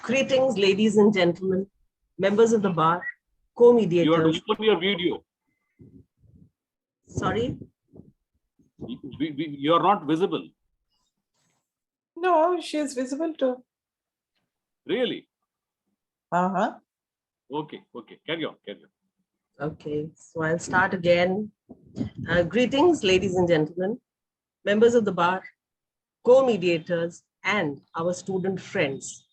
Greetings, ladies and gentlemen, members of the bar, co-mediators. You have to open your video. Sorry? You are not visible. No, she is visible too. Really? Uh-huh. Okay. Carry on. Okay, so I'll start again. Greetings, ladies and gentlemen, members of the bar, co-mediators, and our student friends.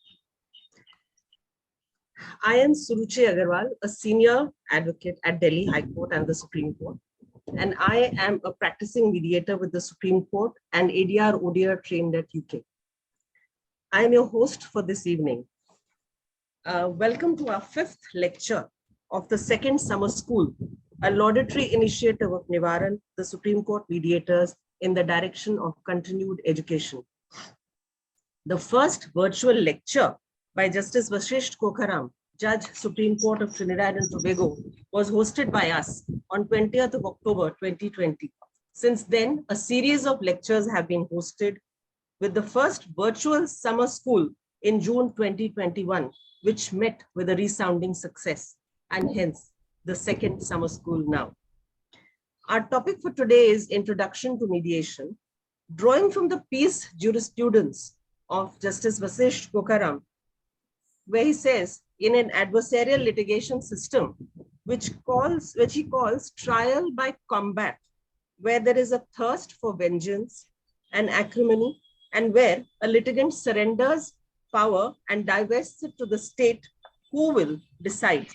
I am Suruchi Aggarwal, a senior advocate at Delhi High Court and the Supreme Court, and I am a practicing mediator with the Supreme Court and ADR ODR trained at UK. I am your host for this evening. Welcome to our fifth lecture of the second summer school, a laudatory initiative of Nivaran, the Supreme Court mediators, in the direction of continued education. The first virtual lecture by Justice Vasisht Kokharam, Judge, Supreme Court of Trinidad and Tobago, was hosted by us on 20th of October 2020. Since then, a series of lectures have been hosted, with the first virtual summer school in June 2021, which met with a resounding success, and hence the second summer school now. Our topic for today is Introduction to Mediation, drawing from the peace jurisprudence of Justice Vasisht Kokharam, where he says, in an adversarial litigation system, which he calls trial by combat, where there is a thirst for vengeance and acrimony, and where a litigant surrenders power and divests it to the state, who will decide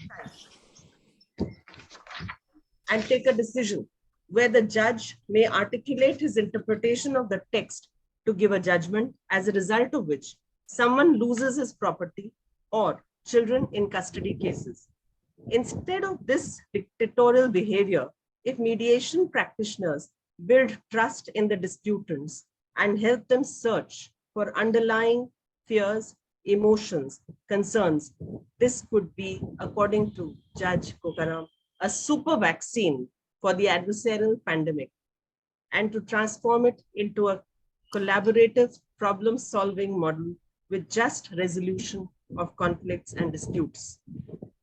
and take a decision, where the judge may articulate his interpretation of the text to give a judgment, as a result of which someone loses his property or children in custody cases. Instead of this dictatorial behavior, if mediation practitioners build trust in the disputants and help them search for underlying fears, emotions, concerns, this could be, according to Judge Kokharam, a super vaccine for the adversarial pandemic, and to transform it into a collaborative problem-solving model with just resolution of conflicts and disputes.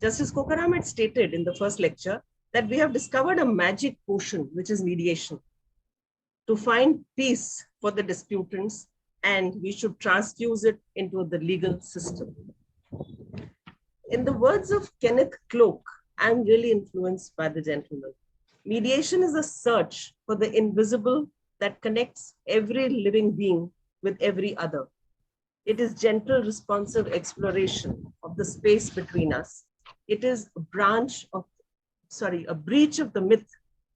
Justice Kokharam had stated in the first lecture that we have discovered a magic potion, which is mediation, to find peace for the disputants, and we should transfuse it into the legal system. In the words of Kenneth Cloak, I'm really influenced by the gentleman. Mediation is a search for the invisible that connects every living being with every other. It is gentle, responsive exploration of the space between us. It is a breach of the myth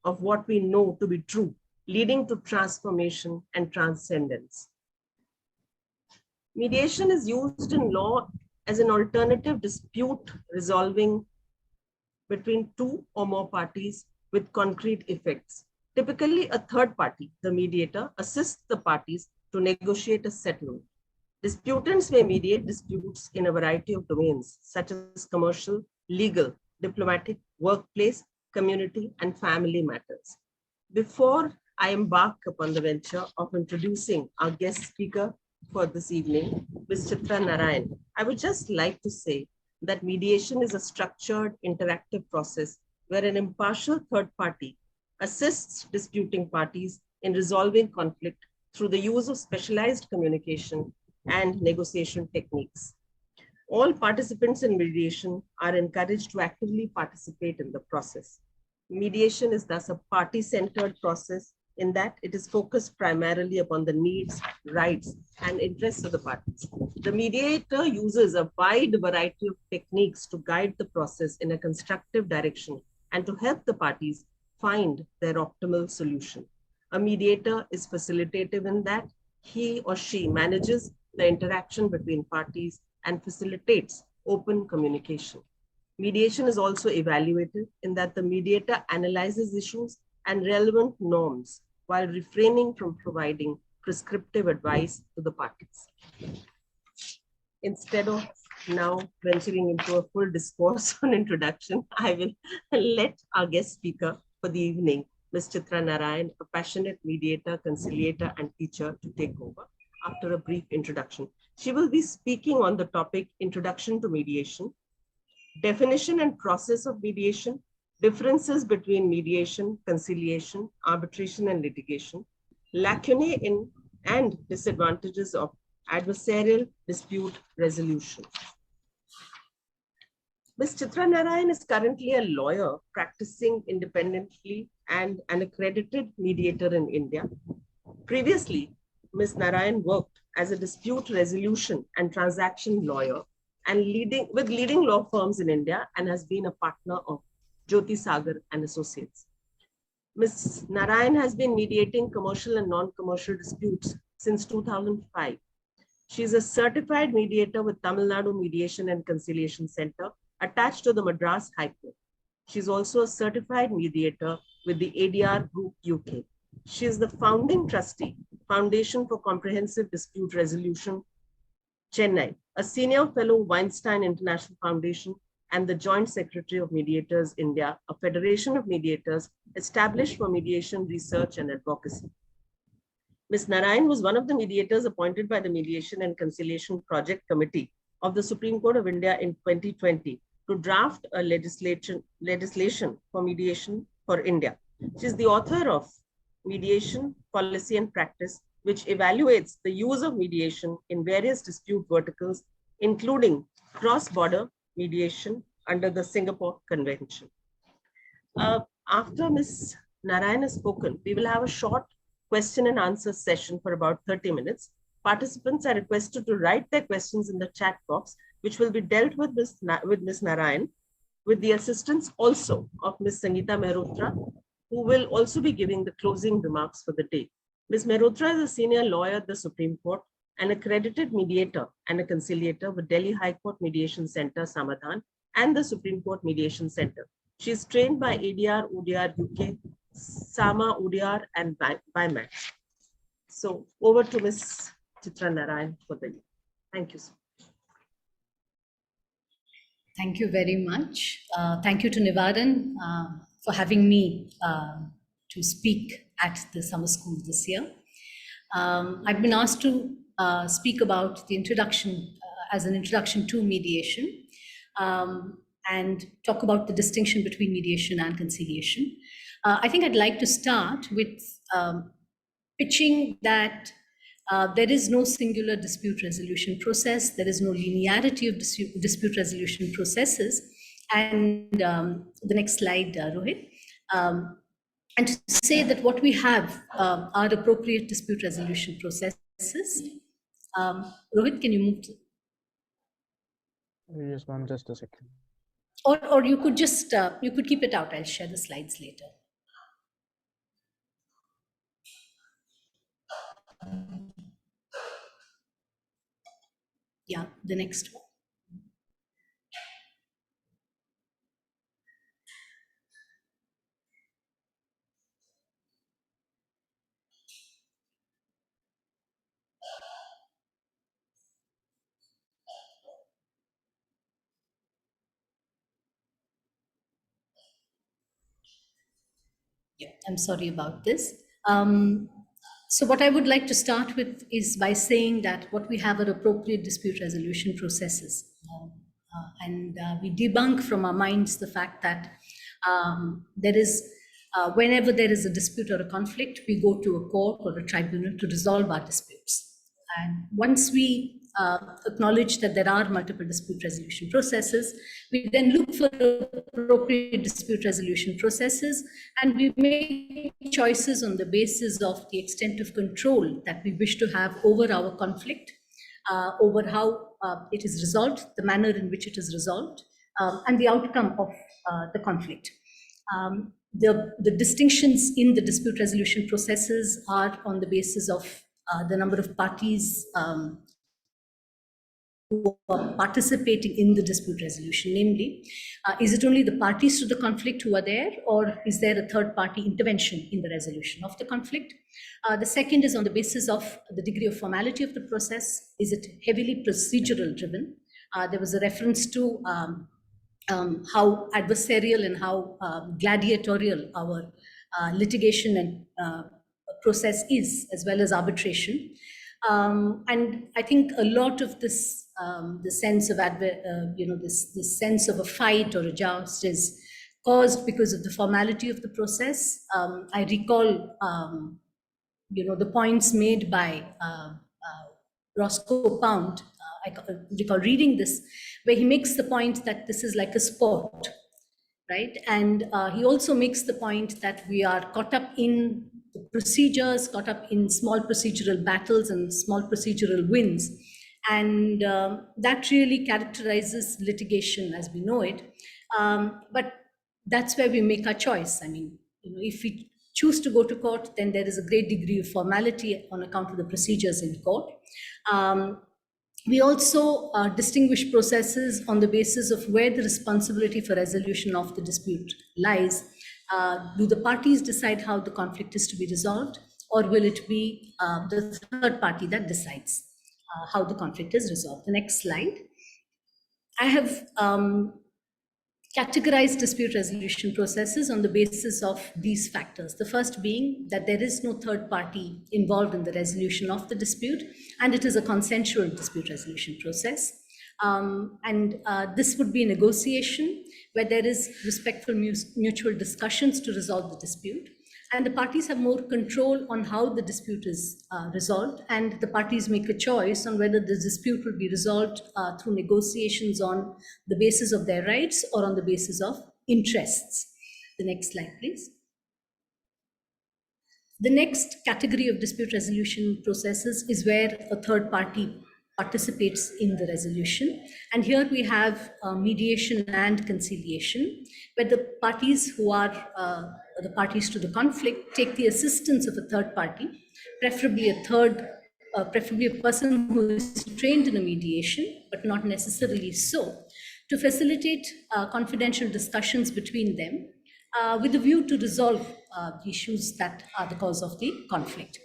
of what we know to be true, leading to transformation and transcendence. Mediation is used in law as an alternative dispute resolving between two or more parties with concrete effects. Typically, a third party, the mediator, assists the parties to negotiate a settlement. Disputants may mediate disputes in a variety of domains, such as commercial, legal, diplomatic, workplace, community, and family matters. Before I embark upon the venture of introducing our guest speaker for this evening, Ms. Chitra Narayan, I would just like to say that mediation is a structured, interactive process where an impartial third party assists disputing parties in resolving conflict through the use of specialized communication and negotiation techniques. All participants in mediation are encouraged to actively participate in the process. Mediation is thus a party-centered process in that it is focused primarily upon the needs, rights, and interests of the parties. The mediator uses a wide variety of techniques to guide the process in a constructive direction and to help the parties find their optimal solution. A mediator is facilitative in that he or she manages the interaction between parties and facilitates open communication. Mediation is also evaluative in that the mediator analyzes issues and relevant norms while refraining from providing prescriptive advice to the parties. Instead of now venturing into a full discourse on introduction, I will let our guest speaker for the evening, Ms. Chitra Narayan, a passionate mediator, conciliator, and teacher, to take over. after a brief introduction. She will be speaking on the topic Introduction to Mediation, definition and process of mediation, differences between mediation, conciliation, arbitration and litigation, lacunae in and disadvantages of adversarial dispute resolution. Ms. Chitra Narayan is currently a lawyer practicing independently and an accredited mediator in India. Previously, Ms. Narayan worked as a dispute resolution and transaction lawyer and leading law firms in India, and has been a partner of Jyoti Sagar and Associates. Ms. Narayan has been mediating commercial and non-commercial disputes since 2005. She is a certified mediator with Tamil Nadu Mediation and Conciliation Center attached to the Madras High Court. She is also a certified mediator with the ADR Group UK. She is the founding trustee, Foundation for Comprehensive Dispute Resolution, Chennai, a senior fellow Weinstein International Foundation, and the Joint Secretary of Mediators India, a federation of mediators established for mediation research and advocacy. Ms. Narayan was one of the mediators appointed by the Mediation and Conciliation Project Committee of the Supreme Court of India in 2020 to draft a legislation for mediation for India. She is the author of Mediation, Policy and Practice, which evaluates the use of mediation in various dispute verticals, including cross-border mediation under the Singapore Convention. After Ms. Narayan has spoken, we will have a short question and answer session for about 30 minutes. Participants are requested to write their questions in the chat box, which will be dealt with Ms. Narayan, with the assistance also of Ms. Sangeeta Mehrotra, who will also be giving the closing remarks for the day. Ms. Mehrotra is a senior lawyer at the Supreme Court, an accredited mediator and a conciliator with Delhi High Court Mediation Center, Samadhan, and the Supreme Court Mediation Center. She is trained by ADR, ODR UK, SAMA, ODR, and BIMAC. So over to Ms. Chitra Narayan for the day. Thank you so much. Thank you very much. Thank you to Narayan for having me to speak at the summer school this year. I've been asked to speak about the introduction as an introduction to mediation and talk about the distinction between mediation and conciliation. I think I'd like to start with pitching that there is no singular dispute resolution process. There is no linearity of dispute resolution processes. And the next slide, Rohit. And to say that what we have are appropriate dispute resolution processes. Rohit, can you move to? Yes, ma'am, just a second. Or you could just, you could keep it out. I'll share the slides later. Yeah, the next one. Yeah, I'm sorry about this. So what I would like to start with is by saying that what we have are appropriate dispute resolution processes. And we debunk from our minds the fact that there is, whenever there is a dispute or a conflict, we go to a court or a tribunal to resolve our disputes. And once we acknowledge that there are multiple dispute resolution processes, we then look for appropriate dispute resolution processes, and we make choices on the basis of the extent of control that we wish to have over our conflict, over how it is resolved, the manner in which it is resolved, and the outcome of the conflict. The distinctions in the dispute resolution processes are on the basis of the number of parties who are participating in the dispute resolution. Namely, is it only the parties to the conflict who are there, or is there a third party intervention in the resolution of the conflict? The second is on the basis of the degree of formality of the process. Is it heavily procedural driven? There was a reference to how adversarial and how gladiatorial our litigation and process is, as well as arbitration. And I think a lot of this, the sense of this sense of a fight or a joust is caused because of the formality of the process. I recall, the points made by Roscoe Pound. I recall reading this, where he makes the point that this is like a sport, right? And he also makes the point that we are caught up in the procedures, caught up in small procedural battles and small procedural wins. And that really characterizes litigation as we know it. But that's where we make our choice. I mean, if we choose to go to court, then there is a great degree of formality on account of the procedures in court. We also distinguish processes on the basis of where the responsibility for resolution of the dispute lies. Do the parties decide how the conflict is to be resolved, or will it be the third party that decides how the conflict is resolved? The next slide. I have categorized dispute resolution processes on the basis of these factors. The first being that there is no third party involved in the resolution of the dispute, and it is a consensual dispute resolution process. This would be a negotiation where there is respectful mutual discussions to resolve the dispute. And the parties have more control on how the dispute is resolved, and the parties make a choice on whether the dispute will be resolved through negotiations on the basis of their rights or on the basis of interests. The next slide, please. The next category of dispute resolution processes is where a third party participates in the resolution. And here we have mediation and conciliation, where the parties who are the parties to the conflict take the assistance of a third party, preferably a person who is trained in a mediation, but not necessarily so, to facilitate confidential discussions between them with a view to resolve the issues that are the cause of the conflict.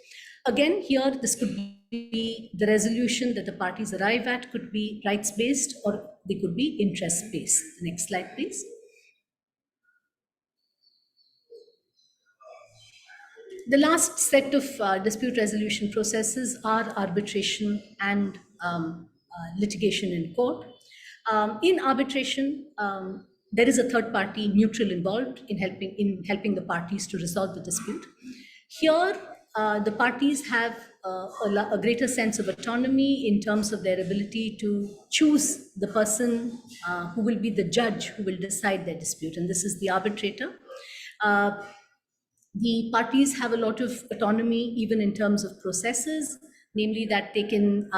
Again, here, this could be the resolution that the parties arrive at could be rights-based, or they could be interest-based. Next slide, please. The last set of dispute resolution processes are arbitration and litigation in court. In arbitration, there is a third party neutral involved in helping the parties to resolve the dispute. Here, the parties have a greater sense of autonomy in terms of their ability to choose the person who will be the judge who will decide their dispute, and this is the arbitrator. The parties have a lot of autonomy even in terms of processes, namely that they can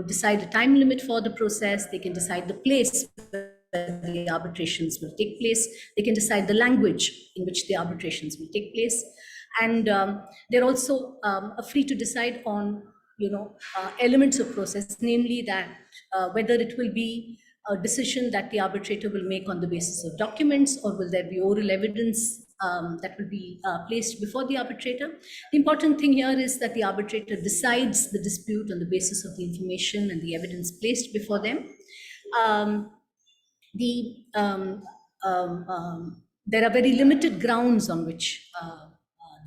decide a time limit for the process, they can decide the place where the arbitrations will take place, they can decide the language in which the arbitrations will take place, and they're also free to decide on elements of process, namely that whether it will be a decision that the arbitrator will make on the basis of documents, or will there be oral evidence that will be placed before the arbitrator. The important thing here is that the arbitrator decides the dispute on the basis of the information and the evidence placed before them. There are very limited grounds on which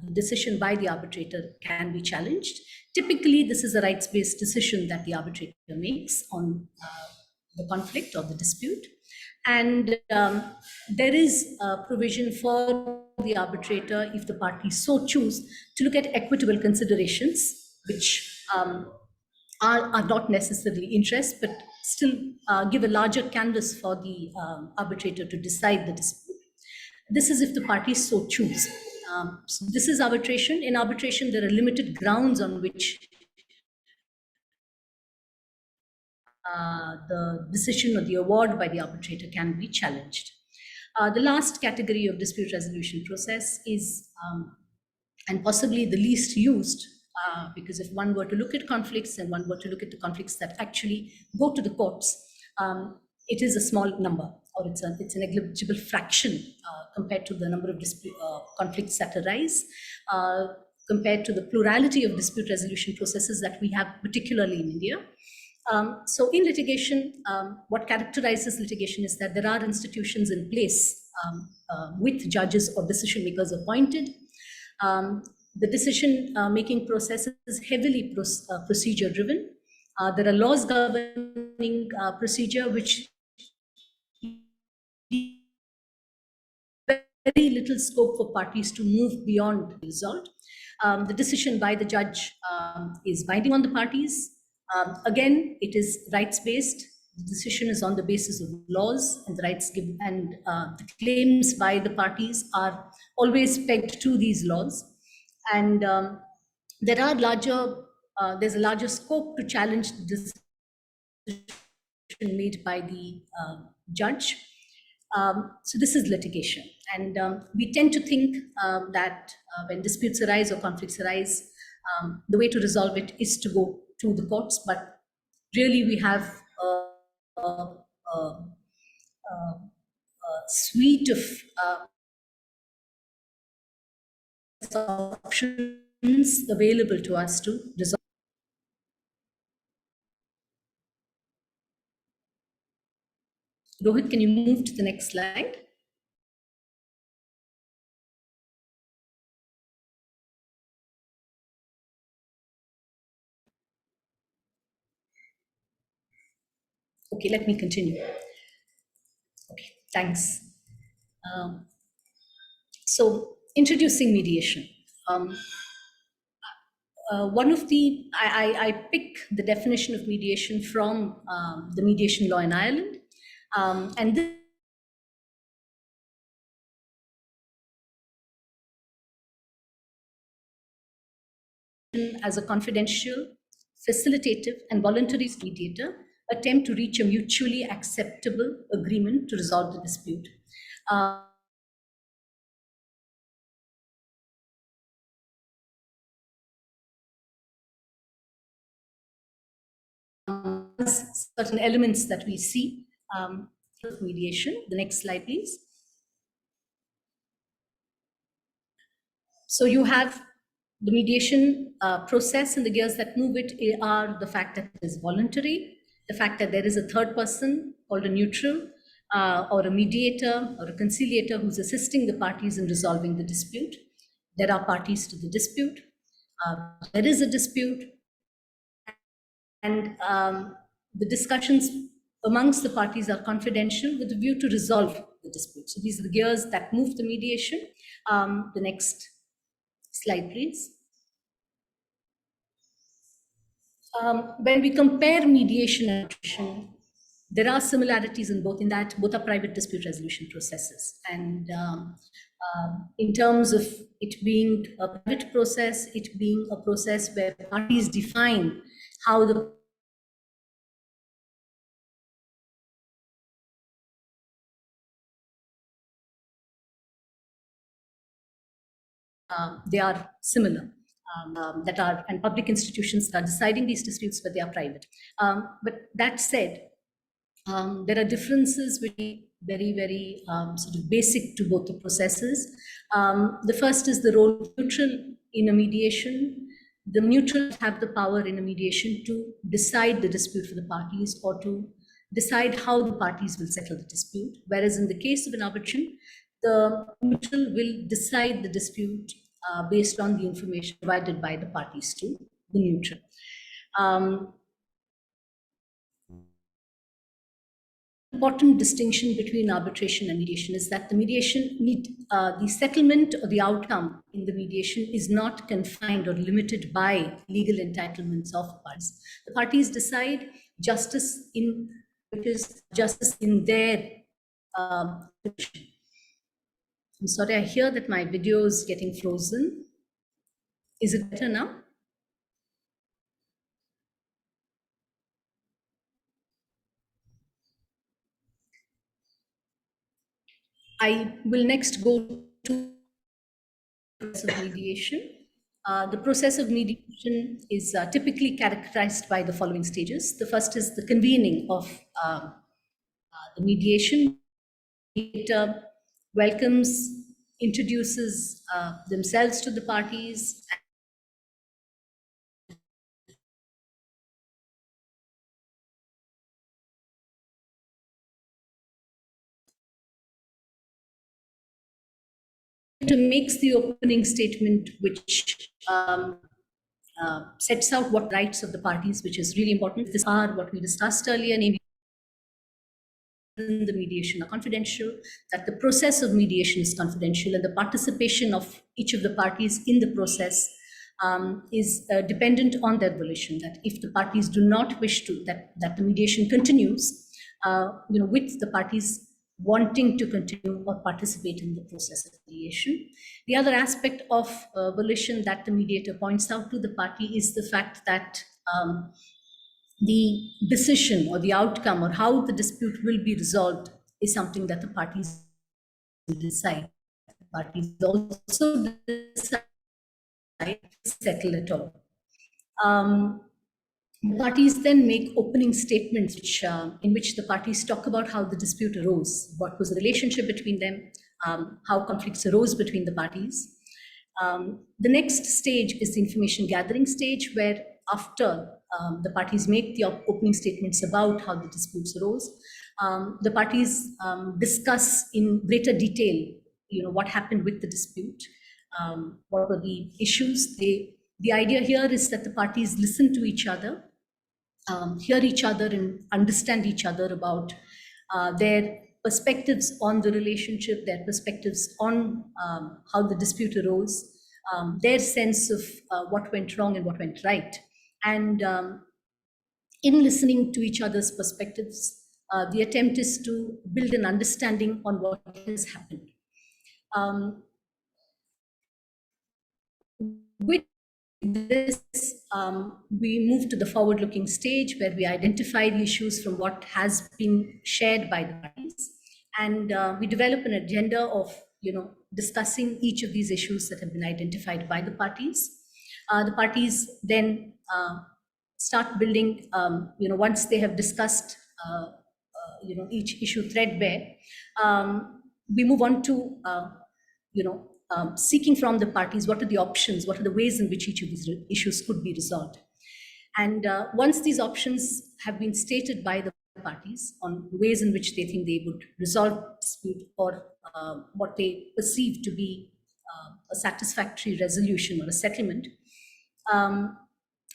the decision by the arbitrator can be challenged. Typically, this is a rights-based decision that the arbitrator makes on the conflict or the dispute. And there is a provision for the arbitrator, if the parties so choose, to look at equitable considerations, which are not necessarily interest, but still give a larger canvas for the arbitrator to decide the dispute. This is if the parties so choose. So this is arbitration. In arbitration, there are limited grounds on which the decision or the award by the arbitrator can be challenged. The last category of dispute resolution process is, and possibly the least used, because if one were to look at conflicts and one were to look at the conflicts that actually go to the courts, it is a small number, or it's a negligible fraction compared to the number of conflicts that arise, compared to the plurality of dispute resolution processes that we have, particularly in India. So in litigation, what characterizes litigation is that there are institutions in place with judges or decision makers appointed. The decision making process is heavily procedure driven. There are laws governing procedure which very little scope for parties to move beyond the result. The decision by the judge is binding on the parties. Again, it is rights-based. The decision is on the basis of laws, and the rights given and the claims by the parties are always pegged to these laws. And there are there's a larger scope to challenge the decision made by the judge. So this is litigation. And we tend to think that when disputes arise or conflicts arise, the way to resolve it is to go to the courts. But really, we have a suite of options available to us to resolve. Rohit, can you move to the next slide? Okay, let me continue. Okay, thanks. So, introducing mediation. One of the, I pick the definition of mediation from the mediation law in Ireland. And this as a confidential, facilitative, and voluntary mediator attempt to reach a mutually acceptable agreement to resolve the dispute. Certain elements that we see of mediation. The next slide, please. So you have the mediation process, and the gears that move it are the fact that it is voluntary, the fact that there is a third person called a neutral or a mediator or a conciliator who's assisting the parties in resolving the dispute. There are parties to the dispute. There is a dispute, and the discussions amongst the parties are confidential with a view to resolve the dispute. So these are the gears that move the mediation. The next slide, please. When we compare mediation and arbitration, there are similarities in both, in that both are private dispute resolution processes. And in terms of it being a private process, it being a process where parties define how the they are similar. That are, and public institutions are deciding these disputes, but they are private. But that said, there are differences which are very, very sort of basic to both the processes. The first is the role of neutral in a mediation. The neutral have the power in a mediation to decide the dispute for the parties or to decide how the parties will settle the dispute. Whereas in the case of an arbitration, the neutral will decide the dispute based on the information provided by the parties to the neutral. Important distinction between arbitration and mediation is that the mediation the settlement or the outcome in the mediation is not confined or limited by legal entitlements of parties. The parties decide justice in their I'm sorry, I hear that my video is getting frozen. Is it better now? I will next go to the process of mediation. The process of mediation is typically characterized by the following stages. The first is the convening of the mediation. Mediator welcomes, introduces themselves to the parties, makes the opening statement, which sets out what rights of the parties, which is really important. These are what we discussed earlier, namely the mediation are confidential, that the process of mediation is confidential, and the participation of each of the parties in the process is dependent on their volition. That if the parties do not wish to, that the mediation continues, with the parties wanting to continue or participate in the process of mediation. The other aspect of volition that the mediator points out to the party is the fact that the decision or the outcome or how the dispute will be resolved is something that the parties decide. The parties also decide to settle it all. The parties then make opening statements in which the parties talk about how the dispute arose, what was the relationship between them, how conflicts arose between the parties. The next stage is the information gathering stage, where after the parties make the opening statements about how the disputes arose, the parties discuss in greater detail, what happened with the dispute, what were the issues. The idea here is that the parties listen to each other, hear each other and understand each other about their perspectives on the relationship, their perspectives on how the dispute arose, their sense of what went wrong and what went right. And in listening to each other's perspectives, the attempt is to build an understanding on what has happened. With this, we move to the forward-looking stage where we identify the issues from what has been shared by the parties, and we develop an agenda of discussing each of these issues that have been identified by the parties. The parties then start building, once they have discussed each issue threadbare, we move on to seeking from the parties what are the options, what are the ways in which each of these issues could be resolved. And once these options have been stated by the parties on ways in which they think they would resolve dispute or what they perceive to be a satisfactory resolution or a settlement,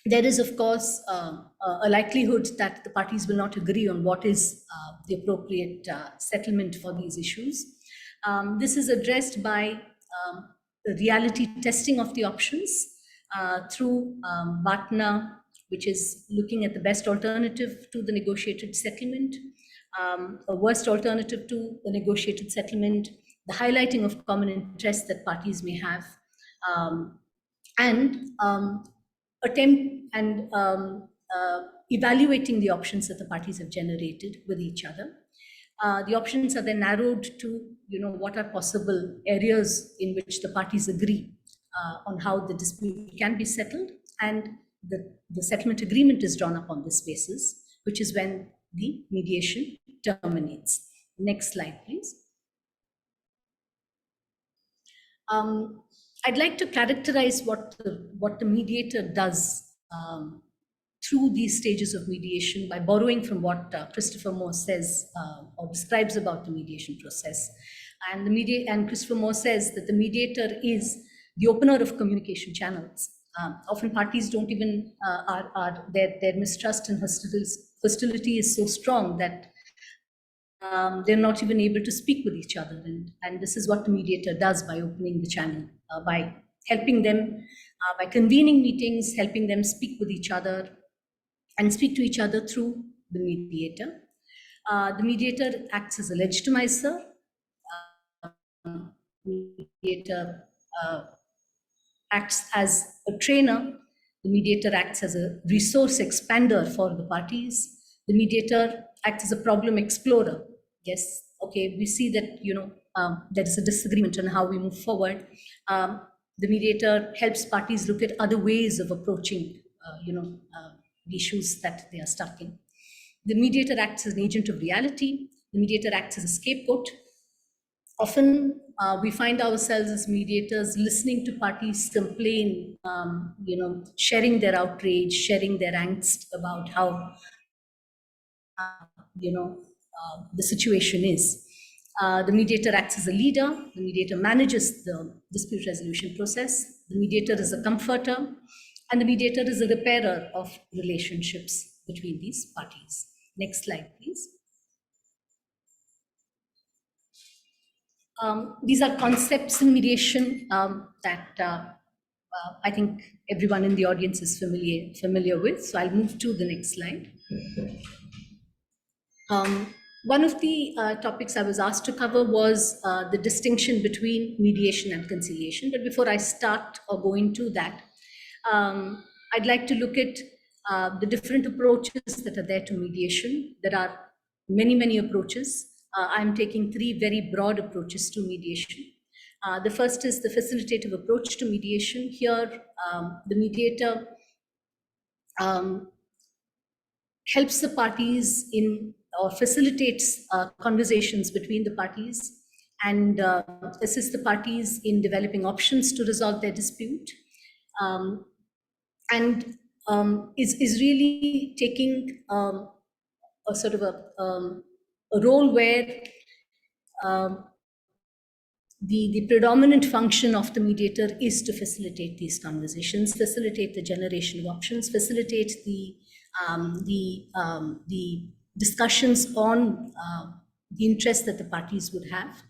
there is, of course, a likelihood that the parties will not agree on what is the appropriate settlement for these issues. This is addressed by the reality testing of the options through BATNA, which is looking at the best alternative to the negotiated settlement, a worst alternative to the negotiated settlement, the highlighting of common interests that parties may have, and attempt and evaluating the options that the parties have generated with each other. The options are then narrowed to, what are possible areas in which the parties agree on how the dispute can be settled, and the settlement agreement is drawn up on this basis, which is when the mediation terminates. Next slide, please. I'd like to characterize what the mediator does through these stages of mediation by borrowing from what Christopher Moore says or describes about the mediation process. And Christopher Moore says that the mediator is the opener of communication channels. Often parties don't even, their mistrust and hostility is so strong that they're not even able to speak with each other. And this is what the mediator does by opening the channel, by helping them, by convening meetings, helping them speak with each other and speak to each other through the mediator. The mediator acts as a legitimizer. The mediator acts as a trainer. The mediator acts as a resource expander for the parties. The mediator acts as a problem explorer. Yes, okay, we see that, there is a disagreement on how we move forward. The mediator helps parties look at other ways of approaching, the issues that they are stuck in. The mediator acts as an agent of reality. The mediator acts as a scapegoat. Often we find ourselves as mediators listening to parties complain, sharing their outrage, sharing their angst about how, the situation is. The mediator acts as a leader. The mediator manages the dispute resolution process. The mediator is a comforter, and the mediator is a repairer of relationships between these parties. Next slide, please. These are concepts in mediation that I think everyone in the audience is familiar with. So I'll move to the next slide. One of the topics I was asked to cover was the distinction between mediation and conciliation. But before I start or go into that, I'd like to look at the different approaches that are there to mediation. There are many, many approaches. I'm taking three very broad approaches to mediation. The first is the facilitative approach to mediation. Here, the mediator helps the parties in or facilitates conversations between the parties and assists the parties in developing options to resolve their dispute, and is really taking a sort of a role where the predominant function of the mediator is to facilitate these conversations, facilitate the generation of options, facilitate the discussions on the interests that the parties would have.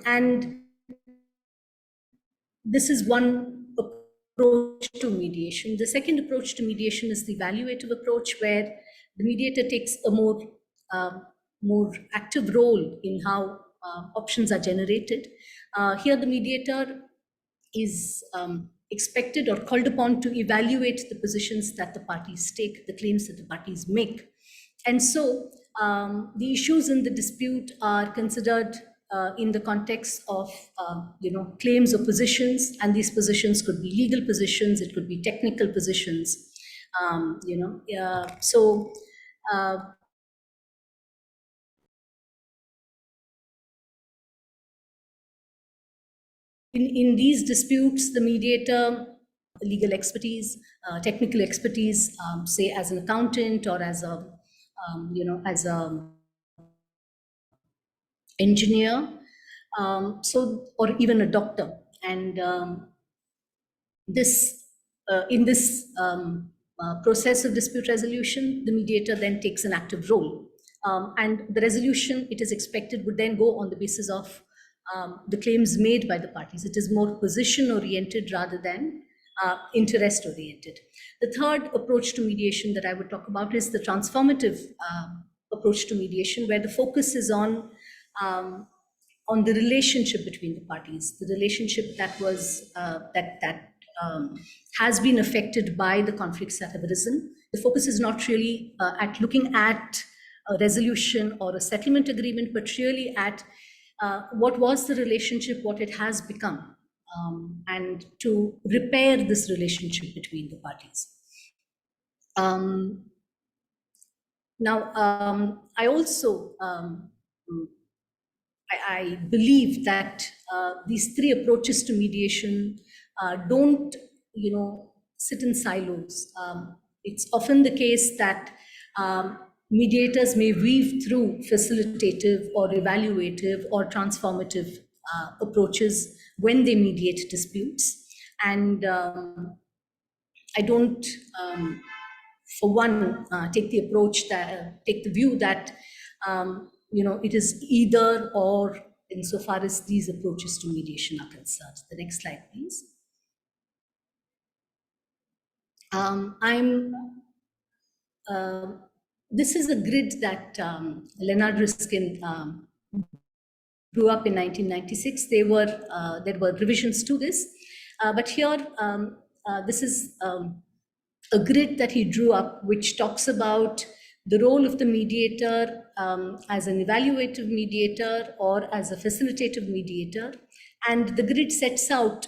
And this is one approach to mediation. The second approach to mediation is the evaluative approach, where the mediator takes a more active role in how options are generated. Here, the mediator is expected or called upon to evaluate the positions that the parties take, the claims that the parties make. And so the issues in the dispute are considered in the context of claims or positions, and these positions could be legal positions, it could be technical positions, in these disputes, the mediator, legal expertise, technical expertise, say as an accountant or as a engineer, or even a doctor, and in this process of dispute resolution, the mediator then takes an active role, and the resolution, it is expected, would then go on the basis of the claims made by the parties. It is more position-oriented rather than interest-oriented. The third approach to mediation that I would talk about is the transformative approach to mediation, where the focus is on the relationship between the parties, the relationship that was has been affected by the conflicts that have arisen. The focus is not really at looking at a resolution or a settlement agreement, but really at what was the relationship, what it has become, and to repair this relationship between the parties. Now, I also I believe that these three approaches to mediation don't, sit in silos. It's often the case that mediators may weave through facilitative or evaluative or transformative approaches when they mediate disputes. And I don't, for one, take the view that, it is either or insofar as these approaches to mediation are concerned. The next slide, please. This is a grid that Leonard Riskin drew up in 1996. There were revisions to this, but here this is a grid that he drew up, which talks about the role of the mediator as an evaluative mediator or as a facilitative mediator, and the grid sets out,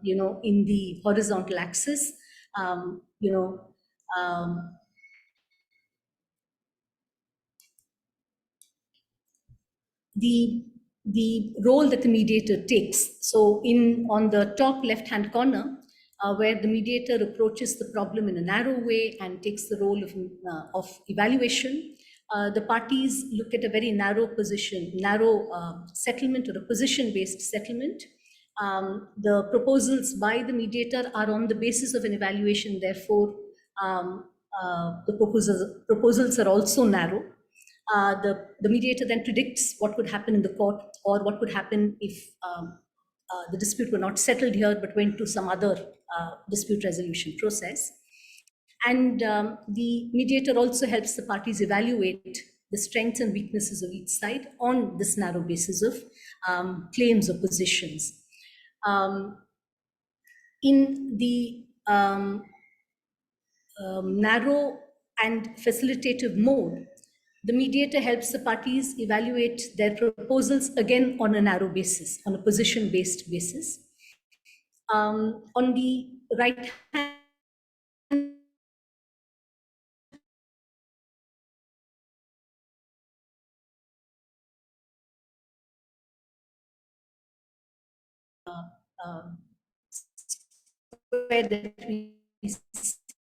in the horizontal axis, the role that the mediator takes. So on the top left-hand corner, where the mediator approaches the problem in a narrow way and takes the role of evaluation, the parties look at a very narrow settlement or a position-based settlement. The proposals by the mediator are on the basis of an evaluation, therefore, the proposals are also narrow. The mediator then predicts what would happen in the court, or what would happen if the dispute were not settled here but went to some other dispute resolution process. And the mediator also helps the parties evaluate the strengths and weaknesses of each side on this narrow basis of claims or positions. In the narrow and facilitative mode, the mediator helps the parties evaluate their proposals again on a narrow basis, on a position-based basis. On the right hand, where that we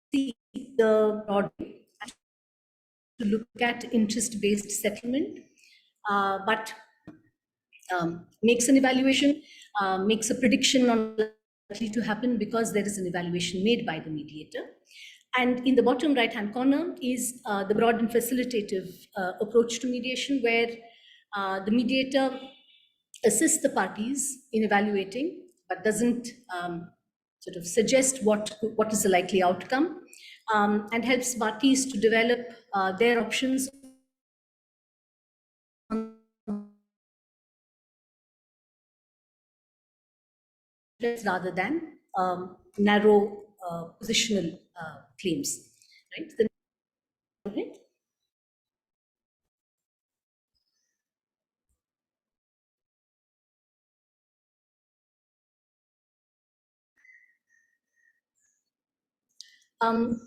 see the broad to look at interest-based settlement, but makes an evaluation, makes a prediction on likely to happen because there is an evaluation made by the mediator. And in the bottom right-hand corner is the broad and facilitative approach to mediation, where the mediator assists the parties in evaluating, but doesn't sort of suggest what is the likely outcome, and helps parties to develop their options rather than narrow positional claims. Right?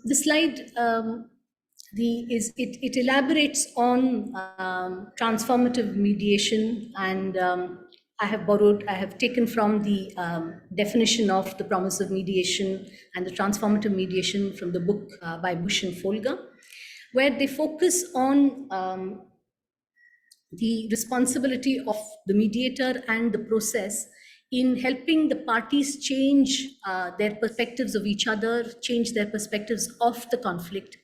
The slide it elaborates on transformative mediation, and I have taken from the definition of the promise of mediation and the transformative mediation from the book by Bush and Folger, where they focus on the responsibility of the mediator and the process in helping the parties change their perspectives of each other, change their perspectives of the conflict,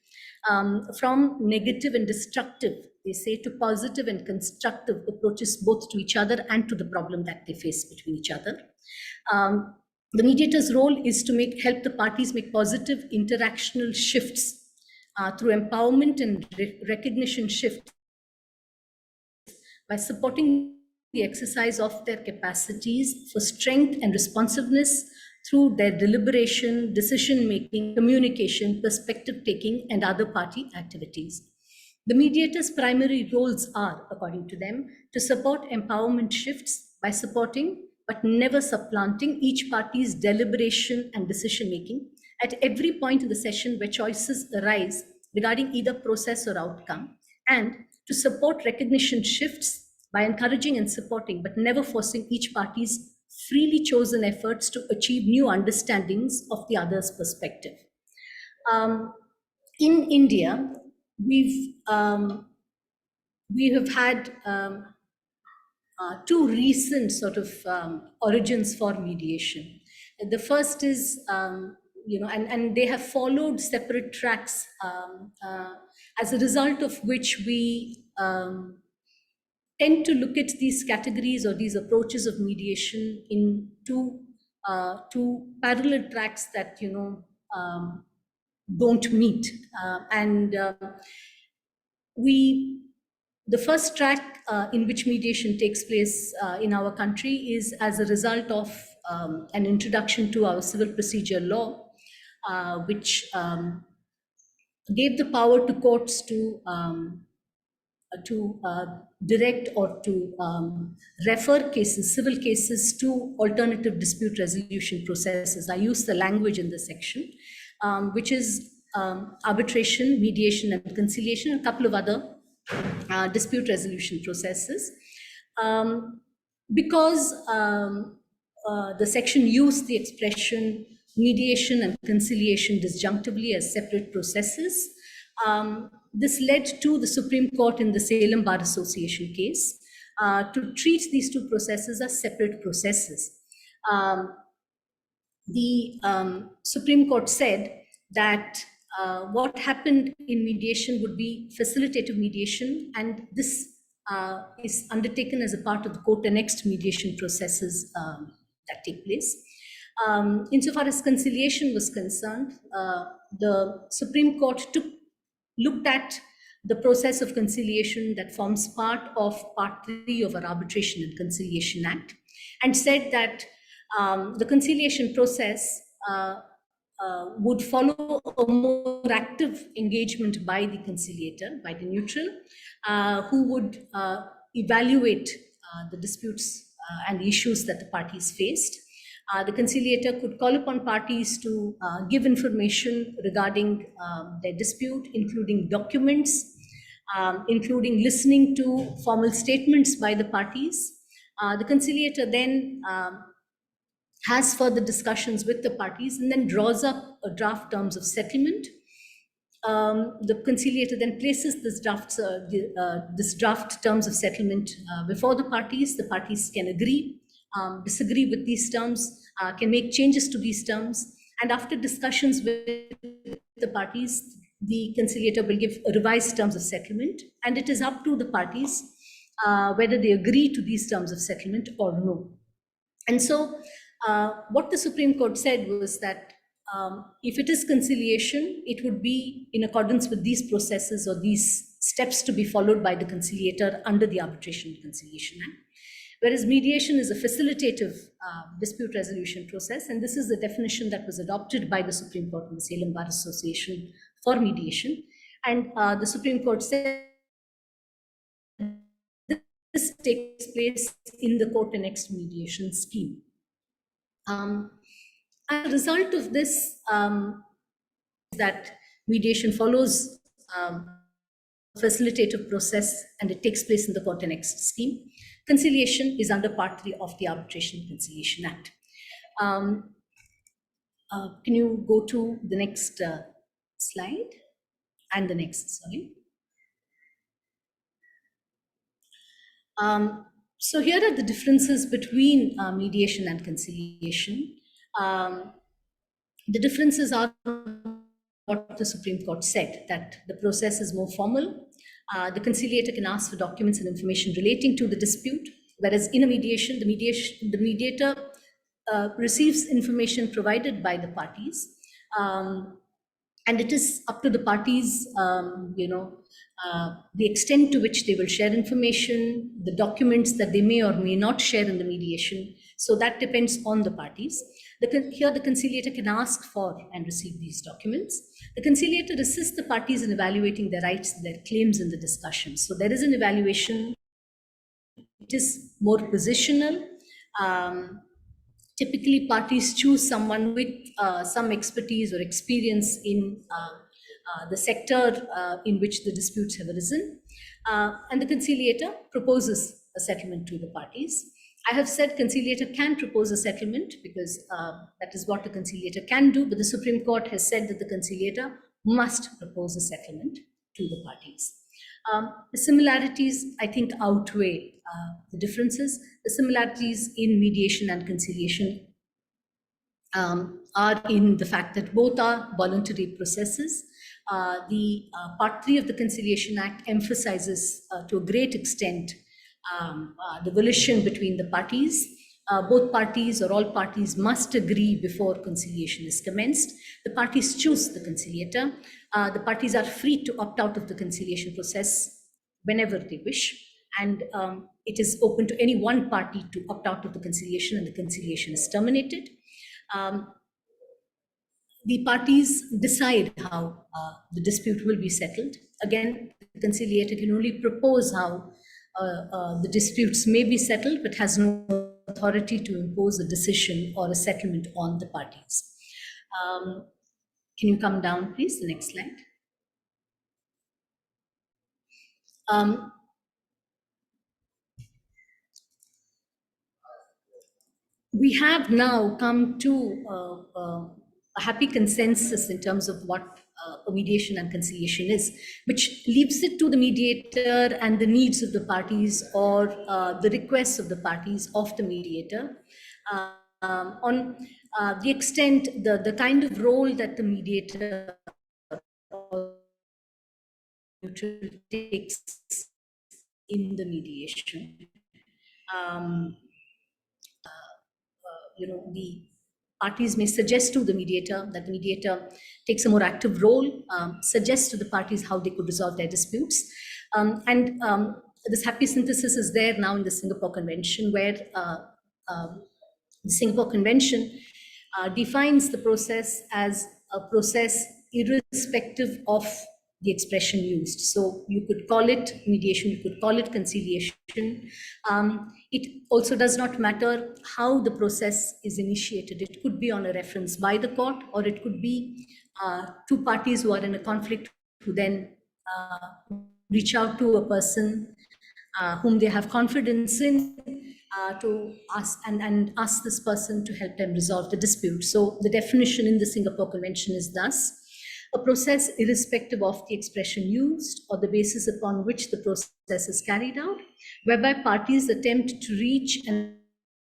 from negative and destructive, they say, to positive and constructive approaches both to each other and to the problem that they face between each other. The mediator's role is to help the parties make positive interactional shifts through empowerment and recognition shifts by supporting the exercise of their capacities for strength and responsiveness through their deliberation, decision-making, communication, perspective-taking, and other party activities. The mediator's primary roles are, according to them, to support empowerment shifts by supporting but never supplanting each party's deliberation and decision-making at every point in the session where choices arise regarding either process or outcome, and to support recognition shifts by encouraging and supporting, but never forcing each party's freely chosen efforts to achieve new understandings of the other's perspective. In India, we have had two recent sort of origins for mediation. The first is, and they have followed separate tracks, as a result of which we tend to look at these categories or these approaches of mediation in two parallel tracks that don't meet. The first track in which mediation takes place in our country is as a result of an introduction to our civil procedure law, which gave the power to courts to direct or to refer cases, civil cases, to alternative dispute resolution processes. I use the language in the section, which is arbitration, mediation, and conciliation, and a couple of other dispute resolution processes. Because the section used the expression mediation and conciliation disjunctively as separate processes, This led to the Supreme Court in the Salem Bar Association case to treat these two processes as separate processes. The Supreme Court said that what happened in mediation would be facilitative mediation, and this is undertaken as a part of the court-annexed mediation processes that take place. Insofar as conciliation was concerned, the Supreme Court looked at the process of conciliation that forms part of Part 3 of our Arbitration and Conciliation Act, and said that the conciliation process would follow a more active engagement by the conciliator, by the neutral, who would evaluate the disputes and the issues that the parties faced. The conciliator could call upon parties to give information regarding their dispute, including documents, including listening to formal statements by the parties. The conciliator then has further discussions with the parties and then draws up a draft terms of settlement. The conciliator then places this draft terms of settlement before the parties. The parties can agree, disagree with these terms, can make changes to these terms. And after discussions with the parties, the conciliator will give a revised terms of settlement. And it is up to the parties whether they agree to these terms of settlement or no. And so what the Supreme Court said was that if it is conciliation, it would be in accordance with these processes or these steps to be followed by the conciliator under the Arbitration and Conciliation Act. Whereas mediation is a facilitative dispute resolution process, and this is the definition that was adopted by the Supreme Court in the Salem Bar Association for mediation. And the Supreme Court said this takes place in the court-annexed mediation scheme. As a result of this, that mediation follows a facilitative process and it takes place in the court-annexed scheme. Conciliation is under Part 3 of the Arbitration and Conciliation Act. Can you go to the next slide? And the next, sorry. So here are the differences between mediation and conciliation. The differences are what the Supreme Court said, that the process is more formal. The conciliator can ask for documents and information relating to the dispute, whereas in a mediation, the mediator receives information provided by the parties, and it is up to the parties, the extent to which they will share information, the documents that they may or may not share in the mediation. So that depends on the parties. Here, the conciliator can ask for and receive these documents. The conciliator assists the parties in evaluating their rights, their claims in the discussion. So there is an evaluation. It is more positional. Typically, parties choose someone with some expertise or experience in the sector in which the disputes have arisen. And the conciliator proposes a settlement to the parties. I have said conciliator can propose a settlement because that is what the conciliator can do, but the Supreme Court has said that the conciliator must propose a settlement to the parties. The similarities, I think, outweigh the differences. The similarities in mediation and conciliation are in the fact that both are voluntary processes. The Part 3 of the Conciliation Act emphasizes to a great extent the volition between the parties. Both parties or all parties must agree before conciliation is commenced. The parties choose the conciliator. The parties are free to opt out of the conciliation process whenever they wish. And it is open to any one party to opt out of the conciliation and the conciliation is terminated. The parties decide how the dispute will be settled. Again, the conciliator can only propose how the disputes may be settled, but has no authority to impose a decision or a settlement on the parties. Can you come down, please? The next slide. We have now come to a happy consensus in terms of what a mediation and conciliation is, which leaves it to the mediator and the needs of the parties, or the requests of the parties of the mediator, on the extent, the kind of role that the mediator takes in the mediation. The parties may suggest to the mediator that the mediator takes a more active role, suggests to the parties how they could resolve their disputes. This happy synthesis is there now in the Singapore Convention, where the Singapore Convention defines the process as a process irrespective of the expression used. So you could call it mediation, you could call it conciliation. It also does not matter how the process is initiated. It could be on a reference by the court, or it could be two parties who are in a conflict who then reach out to a person whom they have confidence in, to ask and ask this person to help them resolve the dispute. So the definition in the Singapore Convention is thus: a process irrespective of the expression used or the basis upon which the process is carried out, whereby parties attempt to reach an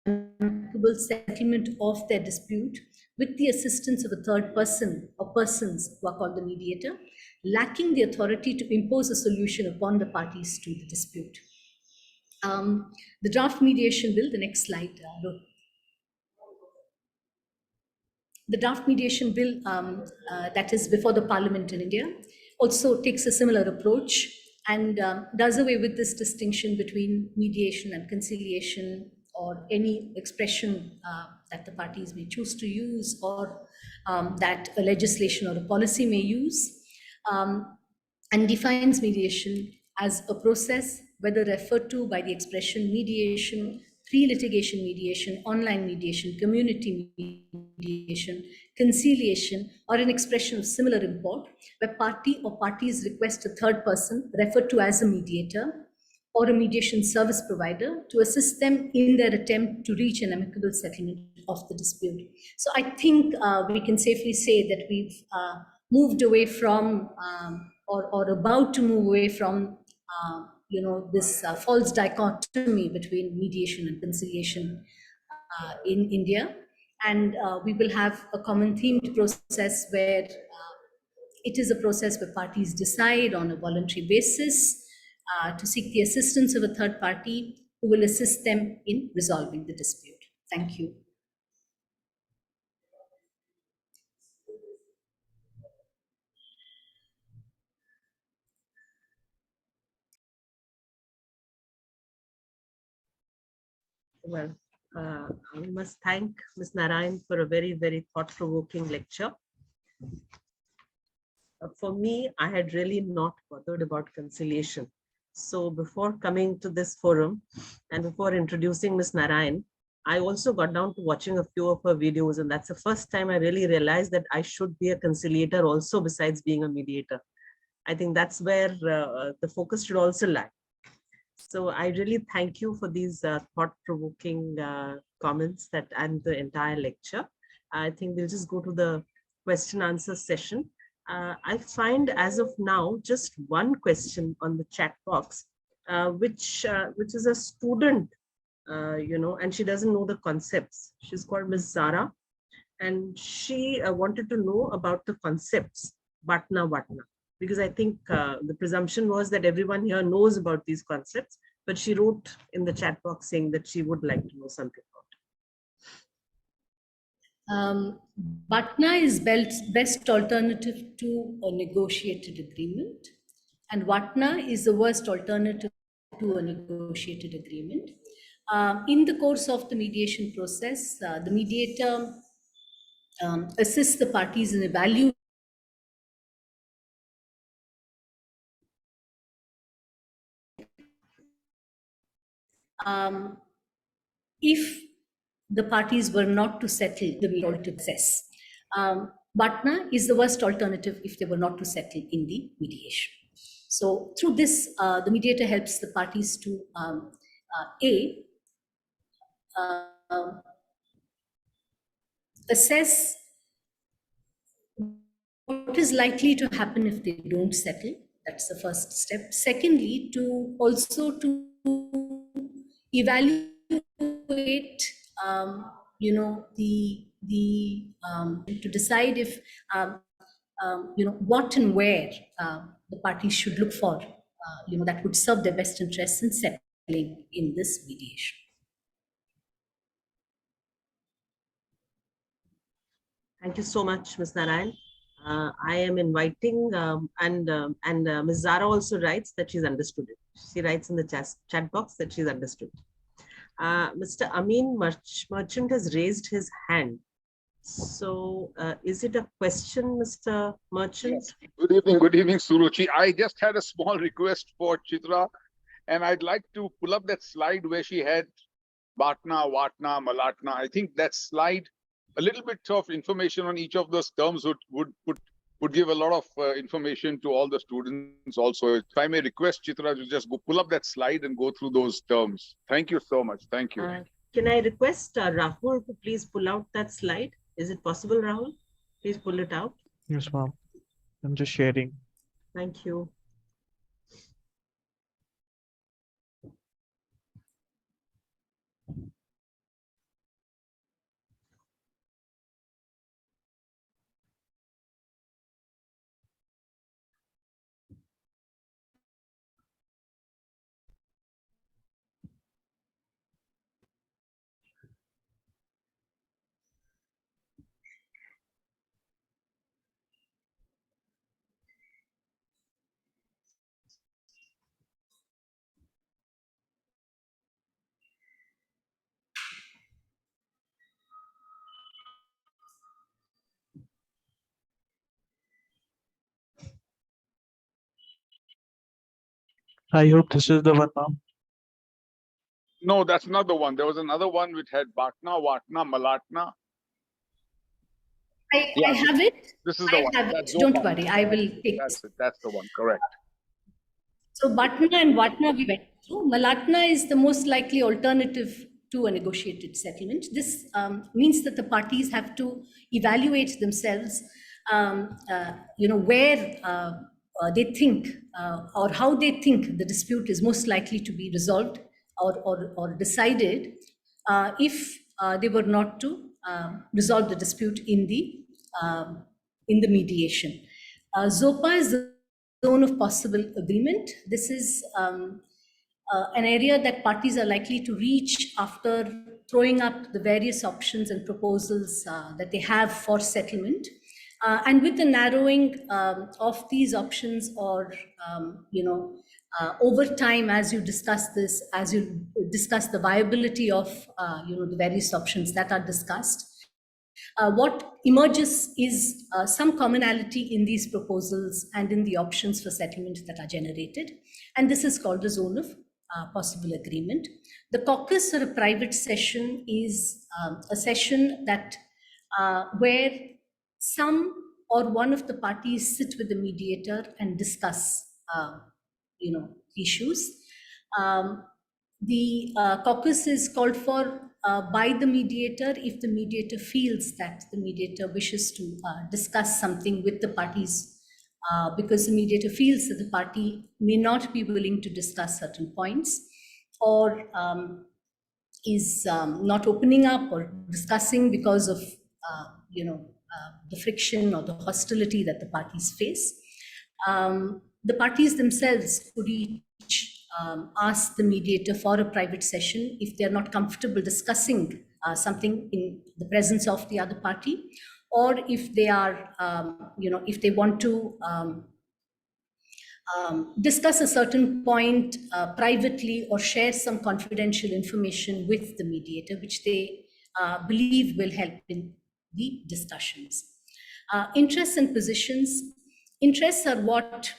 amicable settlement of their dispute with the assistance of a third person or persons who are called the mediator, lacking the authority to impose a solution upon the parties to the dispute. The draft mediation bill, the next slide, the draft mediation bill that is before the Parliament in India also takes a similar approach and does away with this distinction between mediation and conciliation, or any expression that the parties may choose to use, or that a legislation or a policy may use, and defines mediation as a process, whether referred to by the expression mediation, pre-litigation mediation, online mediation, community mediation, conciliation, or an expression of similar import, where party or parties request a third person, referred to as a mediator, or a mediation service provider, to assist them in their attempt to reach an amicable settlement of the dispute. So I think we can safely say that we've moved away from, or about to move away from, this false dichotomy between mediation and conciliation in India. And we will have a common themed process where it is a process where parties decide on a voluntary basis to seek the assistance of a third party who will assist them in resolving the dispute. Thank you. Well, I must thank Ms. Narayan for a very, very thought-provoking lecture. For me, I had really not bothered about conciliation. So before coming to this forum and before introducing Ms. Narayan, I also got down to watching a few of her videos, and that's the first time I really realized that I should be a conciliator also, besides being a mediator. I think that's where the focus should also lie. So I really thank you for these thought-provoking comments and the entire lecture. I think we'll just go to the question-answer session. I find as of now just one question on the chat box, which is a student, and she doesn't know the concepts. She's called Ms. Zara, and she wanted to know about the concepts, Vatna. Because I think the presumption was that everyone here knows about these concepts, but she wrote in the chat box saying that she would like to know something about it. Vatna is best alternative to a negotiated agreement, and Vatna is the worst alternative to a negotiated agreement. In the course of the mediation process, the mediator assists the parties in evaluating if the parties were not to settle the mediation process. Vatna is the worst alternative if they were not to settle in the mediation. So through this, the mediator helps the parties to assess what is likely to happen if they don't settle. That's the first step. Secondly, to also to evaluate, to decide if, what and where the parties should look for, that would serve their best interests in settling in this mediation. Thank you so much, Ms. Narayan. I am inviting, Ms. Zara also writes that she's understood it. She writes in the chat box that she's understood. Mr. Amin Merchant has raised his hand. So is it a question, Mr. Merchant? Yes. Good evening, Suruchi. I just had a small request for Chitra, and I'd like to pull up that slide where she had Bhatna, Vatna, Malatna. I think that slide, a little bit of information on each of those terms would give a lot of information to all the students also. If I may request Chitra to just go pull up that slide and go through those terms. Thank you so much. Thank you. Can I request Rahul to please pull out that slide? Is it possible, Rahul? Please pull it out. Yes, ma'am. I'm just sharing. Thank you. I hope this is the one, ma'am. No, that's not the one. There was another one which had Bhatna, Vatna, Malatna. I have it. This is the one. Have it. Don't worry, I will take That's it. That's the one. Correct. So Bhatna and Vatna we went through. Malatna is the most likely alternative to a negotiated settlement. This means that the parties have to evaluate themselves, where they think or how they think the dispute is most likely to be resolved or decided if they were not to resolve the dispute in the mediation. ZOPA is the zone of possible agreement. This is an area that parties are likely to reach after throwing up the various options and proposals that they have for settlement. And with the narrowing of these options, or over time, as you discuss this, as you discuss the viability of the various options that are discussed, what emerges is some commonality in these proposals and in the options for settlement that are generated, and this is called the zone of possible agreement. The caucus, or a private session, is a session that where some or one of the parties sit with the mediator and discuss issues. The caucus is called for by the mediator if the mediator feels that the mediator wishes to discuss something with the parties, because the mediator feels that the party may not be willing to discuss certain points, or is not opening up or discussing because of the friction or the hostility that the parties face. The parties themselves could each ask the mediator for a private session if they're not comfortable discussing something in the presence of the other party, or if they are, if they want to discuss a certain point privately, or share some confidential information with the mediator, which they believe will help in the discussions. Interests and positions. Interests are what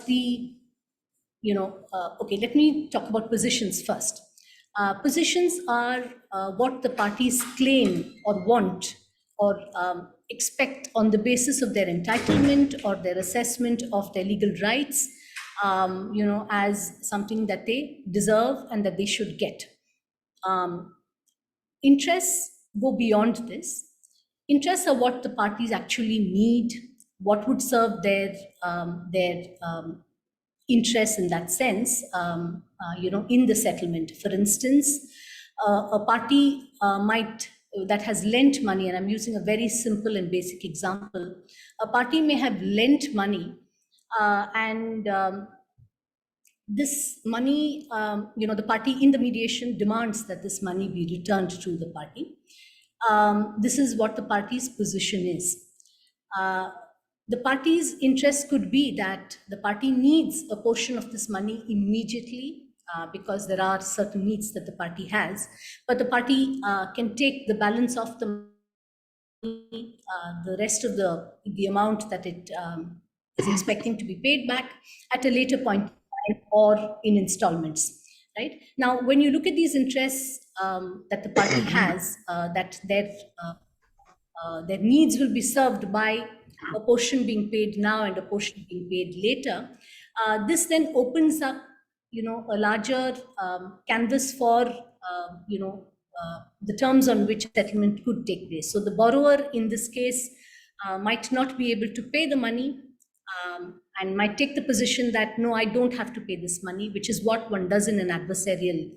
the, okay, let me talk about positions first. Positions are what the parties claim or want or expect on the basis of their entitlement or their assessment of their legal rights, as something that they deserve and that they should get. Interests go beyond this. Interests are what the parties actually need, what would serve their interests in that sense, in the settlement. For instance, a party that has lent money, and I'm using a very simple and basic example. A party may have lent money, and this money, the party in the mediation demands that this money be returned to the party. This is what the party's position is. The party's interest could be that the party needs a portion of this money immediately, because there are certain needs that the party has, but the party can take the balance of the money, the rest of the amount that it is expecting to be paid back at a later point in time or in installments. Right now, when you look at these interests that the party has, that their needs will be served by a portion being paid now and a portion being paid later. This then opens up, a larger canvas for, the terms on which settlement could take place. So the borrower in this case might not be able to pay the money, and might take the position that, no, I don't have to pay this money, which is what one does in an adversarial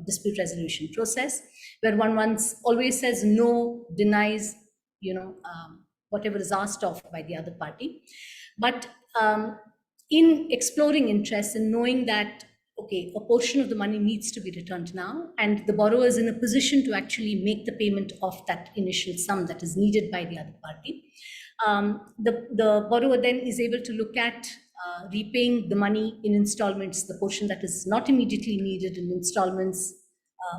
dispute resolution process, where one always says no, denies, whatever is asked of by the other party. But in exploring interests and knowing that, okay, a portion of the money needs to be returned now, and the borrower is in a position to actually make the payment of that initial sum that is needed by the other party, the borrower then is able to look at repaying the money in installments, the portion that is not immediately needed in installments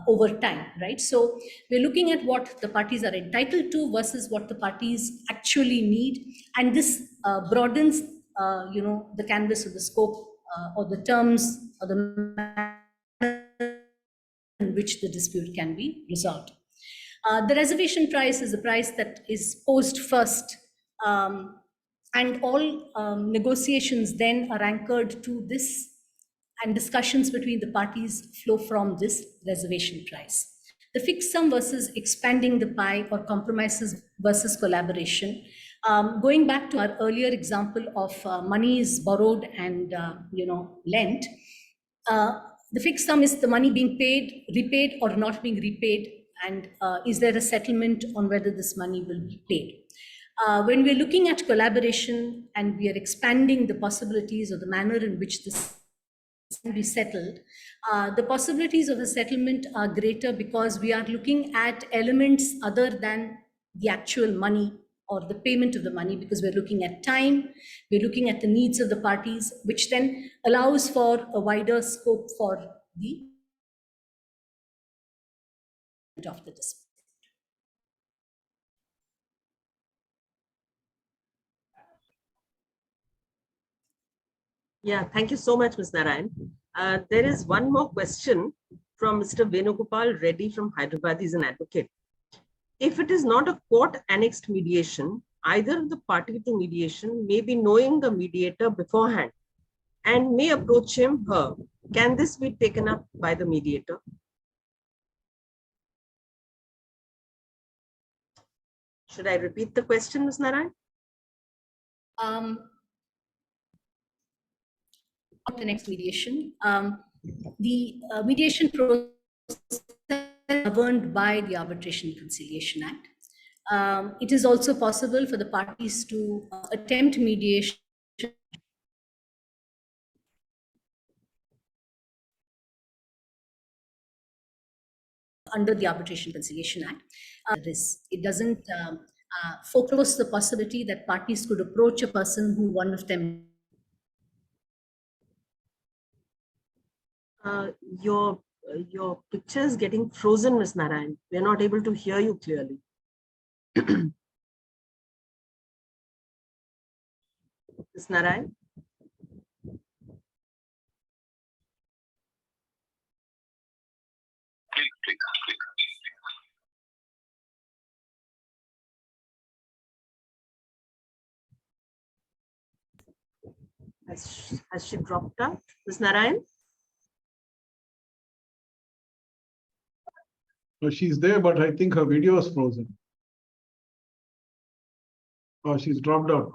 over time, right? So we're looking at what the parties are entitled to versus what the parties actually need, and this broadens, the canvas or the scope or the terms or the manner in which the dispute can be resolved. The reservation price is the price that is posed first, and all negotiations then are anchored to this, and discussions between the parties flow from this reservation price. The fixed sum versus expanding the pie, or compromises versus collaboration. Going back to our earlier example of money is borrowed and lent. The fixed sum is the money being paid, repaid, or not being repaid, and is there a settlement on whether this money will be paid. When we're looking at collaboration and we are expanding the possibilities or the manner in which this can be settled, the possibilities of a settlement are greater because we are looking at elements other than the actual money or the payment of the money, because we're looking at time, we're looking at the needs of the parties, which then allows for a wider scope for the of the dispute. Yeah, thank you so much, Ms. Narayan. There is one more question from Mr. Venugopal Reddy from Hyderabad. He's an advocate. If it is not a court-annexed mediation, either the party to mediation may be knowing the mediator beforehand and may approach him, her. Can this be taken up by the mediator? Should I repeat the question, Ms. Narayan? The next mediation. The mediation process is governed by the Arbitration and Conciliation Act. It is also possible for the parties to attempt mediation under the Arbitration and Conciliation Act. It doesn't foreclose the possibility that parties could approach a person who one of them. Your picture is getting frozen, Ms. Narayan. We are not able to hear you clearly. Ms. Narayan? Has she dropped out? Ms. Narayan? No, she's there, but I think her video is frozen. Oh, she's dropped out.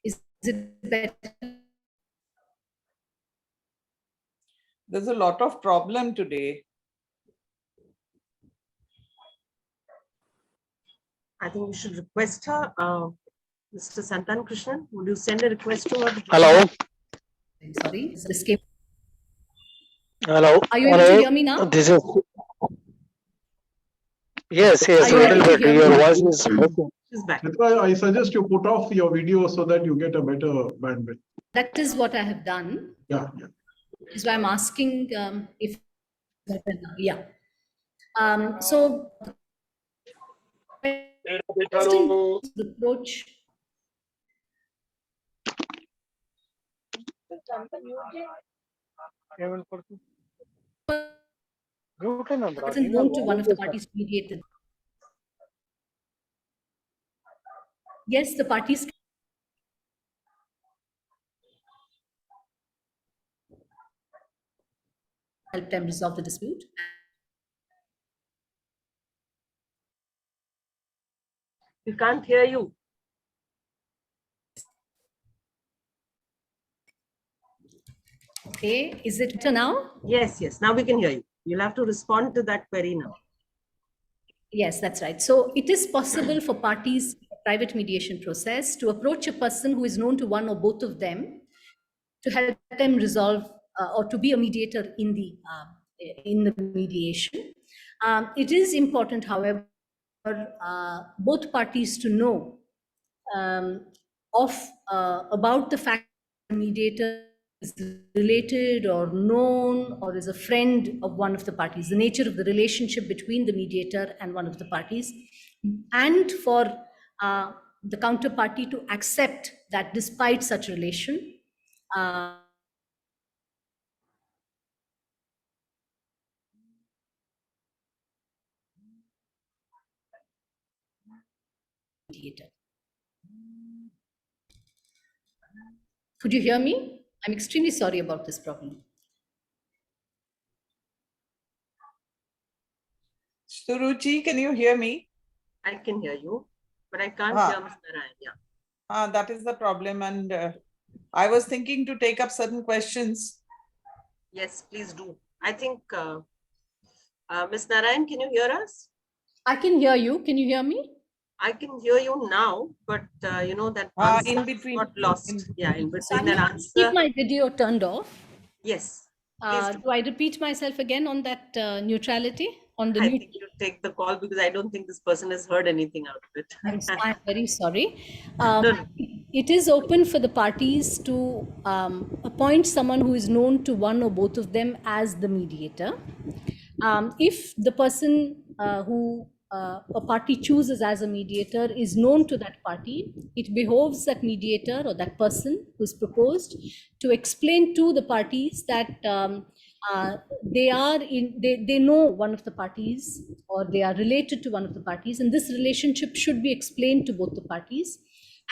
Is it better? There's a lot of problem today. I think we should request her. Mr. Santan Krishnan, would you send a request to her? Hello. I'm sorry, this came. Hello. Are you able to hear me now? This is. Yes, Are yes, you a able little to bit. hear Your me? voice is. She's back. Chitra, I suggest you put off your video so that you get a better bandwidth. That is what I have done. Yeah. Is why I'm asking if. Yeah. So. Hello. Approach. Person known to one of the parties mediated. Yes, the parties help them resolve the dispute. We can't hear you. Okay, is it better now? Yes, yes. Now we can hear you. You'll have to respond to that query now. Yes, that's right. So it is possible for parties in a private mediation process to approach a person who is known to one or both of them to help them resolve or to be a mediator in the mediation. It is important, however, for both parties to know about the fact that the mediator is related or known or is a friend of one of the parties, the nature of the relationship between the mediator and one of the parties, and for the counterparty to accept that despite such relation, mediator. Could you hear me? I'm extremely sorry about this problem. Suruchi, can you hear me? I can hear you, but I can't hear Ms. Narayan. Yeah. That is the problem. And I was thinking to take up certain questions. Yes, please do. I think, Ms. Narayan, can you hear us? I can hear you. Can you hear me? I can hear you now, but you know that answer in between got lost. In between So I'm that going to answer. keep my video turned off. Yes. Please Do I repeat myself again on that neutrality? On the I think you take the call because I don't think this person has heard anything out of it. I'm very sorry. No. It is open for the parties to appoint someone who is known to one or both of them as the mediator. If the person who a party chooses as a mediator is known to that party, it behoves that mediator or that person who is proposed to explain to the parties that they know one of the parties or they are related to one of the parties, and this relationship should be explained to both the parties.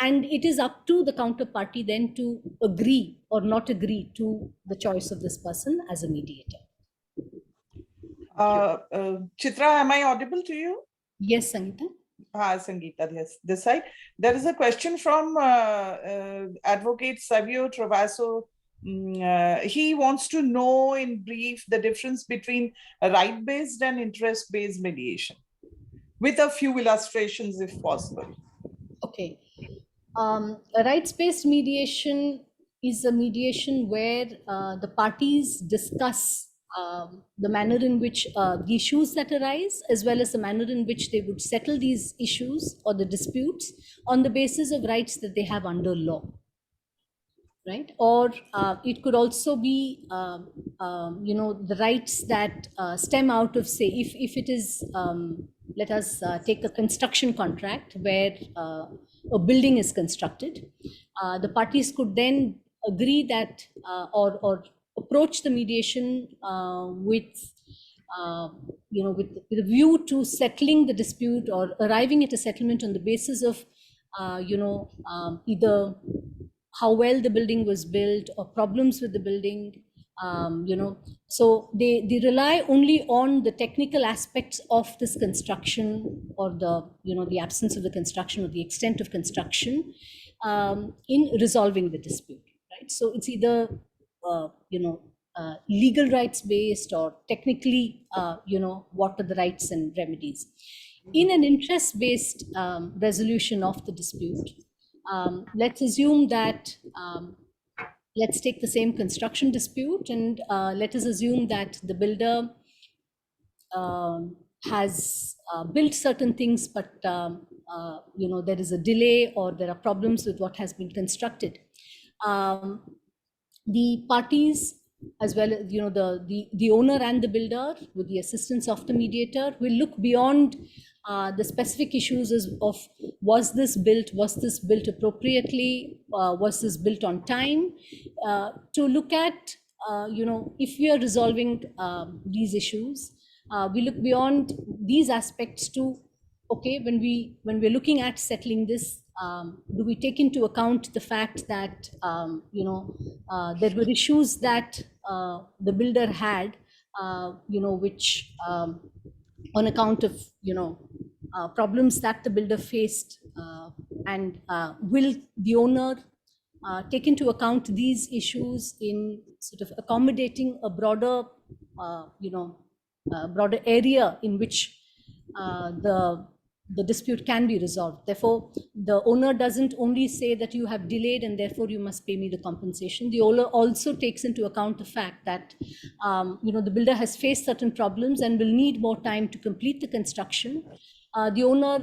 And it is up to the counterparty then to agree or not agree to the choice of this person as a mediator. Chitra, am I audible to you? Yes, Sangeeta. Sangeeta, yes. This side. There is a question from Advocate Savio Travaso. He wants to know in brief the difference between right-based and interest-based mediation, with a few illustrations if possible. Okay. A rights-based mediation is a mediation where the parties discuss the manner in which the issues that arise, as well as the manner in which they would settle these issues or the disputes on the basis of rights that they have under law. Right? Or it could also be, the rights that stem out of, say, if it is, let us take a construction contract where a building is constructed, the parties could then agree that or approach the mediation with a view to settling the dispute or arriving at a settlement on the basis of either how well the building was built or problems with the building. So they rely only on the technical aspects of this construction, or the absence of the construction or the extent of construction, in resolving the dispute, right? So it's either legal rights based or technically what are the rights and remedies. In an interest based resolution of the dispute, let's assume that let's take the same construction dispute, and let us assume that the builder has built certain things, but there is a delay or there are problems with what has been constructed. The parties, as well as the owner and the builder, with the assistance of the mediator, will look beyond the specific issues of was this built appropriately, was this built on time, to look at if we are resolving these issues, we look beyond these aspects to, okay, when we're looking at settling this, do we take into account the fact that there were issues that the builder had, which on account of problems that the builder faced, and will the owner take into account these issues in sort of accommodating a broader broader area in which the dispute can be resolved. Therefore, the owner doesn't only say that you have delayed and therefore you must pay me the compensation. The owner also takes into account the fact that the builder has faced certain problems and will need more time to complete the construction. The owner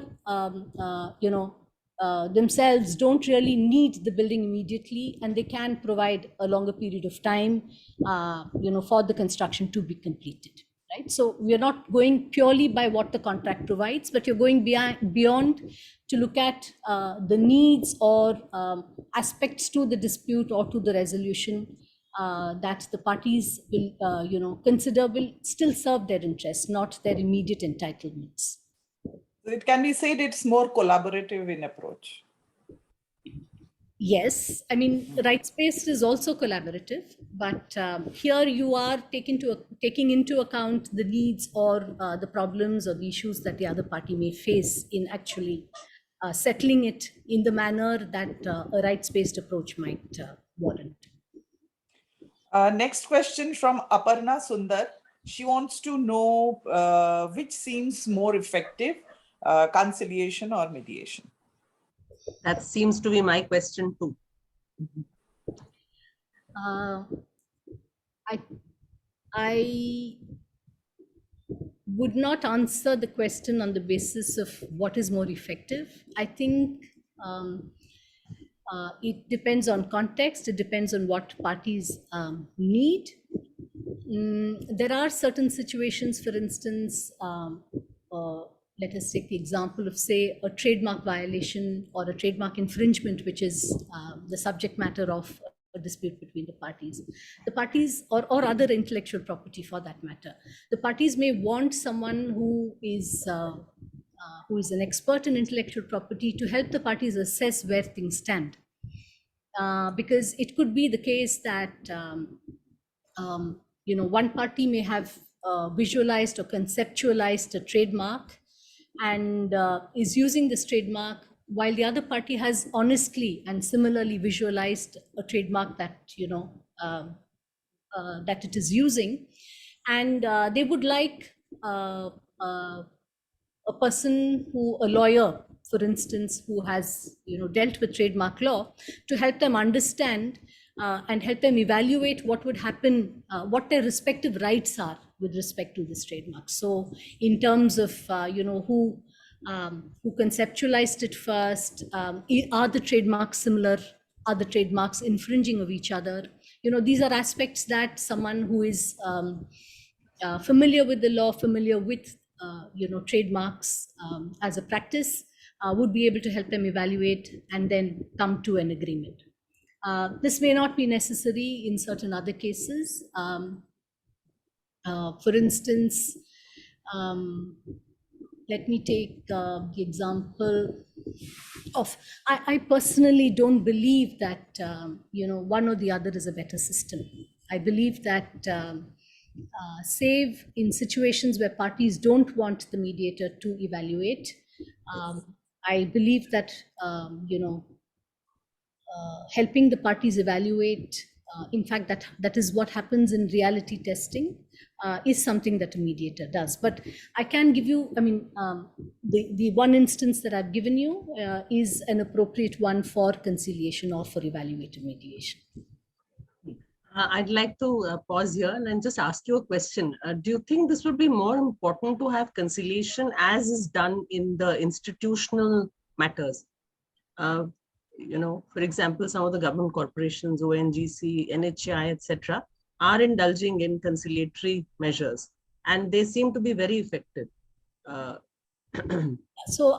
themselves don't really need the building immediately, and they can provide a longer period of time for the construction to be completed. Right? So we are not going purely by what the contract provides, but you're going beyond to look at the needs or aspects to the dispute or to the resolution that the parties will consider will still serve their interests, not their immediate entitlements. So it can be said it's more collaborative in approach. Yes, I mean, rights-based is also collaborative, but here you are taking into account the needs or the problems or the issues that the other party may face in actually settling it in the manner that a rights-based approach might warrant. Next question from Aparna Sundar. She wants to know which seems more effective, conciliation or mediation. That seems to be my question too. I would not answer the question on the basis of what is more effective. I think it depends on context. It depends on what parties need. There are certain situations, for instance, let us take the example of, say, a trademark violation or a trademark infringement, which is the subject matter of a dispute between the parties. The parties, or other intellectual property for that matter, the parties may want someone who is an expert in intellectual property to help the parties assess where things stand. Because it could be the case that one party may have visualized or conceptualized a trademark and is using this trademark, while the other party has honestly and similarly visualized a trademark that that it is using, and they would like a person a lawyer, for instance, who has dealt with trademark law, to help them understand and help them evaluate what would happen, what their respective rights are with respect to this trademark. So in terms of who conceptualized it first, are the trademarks similar, are the trademarks infringing of each other? These are aspects that someone who is familiar with the law, familiar with trademarks as a practice, would be able to help them evaluate and then come to an agreement. This may not be necessary in certain other cases. For instance, let me take the example of, I personally don't believe that, one or the other is a better system. I believe that save in situations where parties don't want the mediator to evaluate, I believe that, helping the parties evaluate, in fact, that is what happens in reality testing, is something that a mediator does. But I can give you, the one instance that I've given you is an appropriate one for conciliation or for evaluative mediation. I'd like to pause here and then just ask you a question. Do you think this would be more important to have conciliation as is done in the institutional matters? For example, some of the government corporations, ONGC, NHI, etc., are indulging in conciliatory measures, and they seem to be very effective. So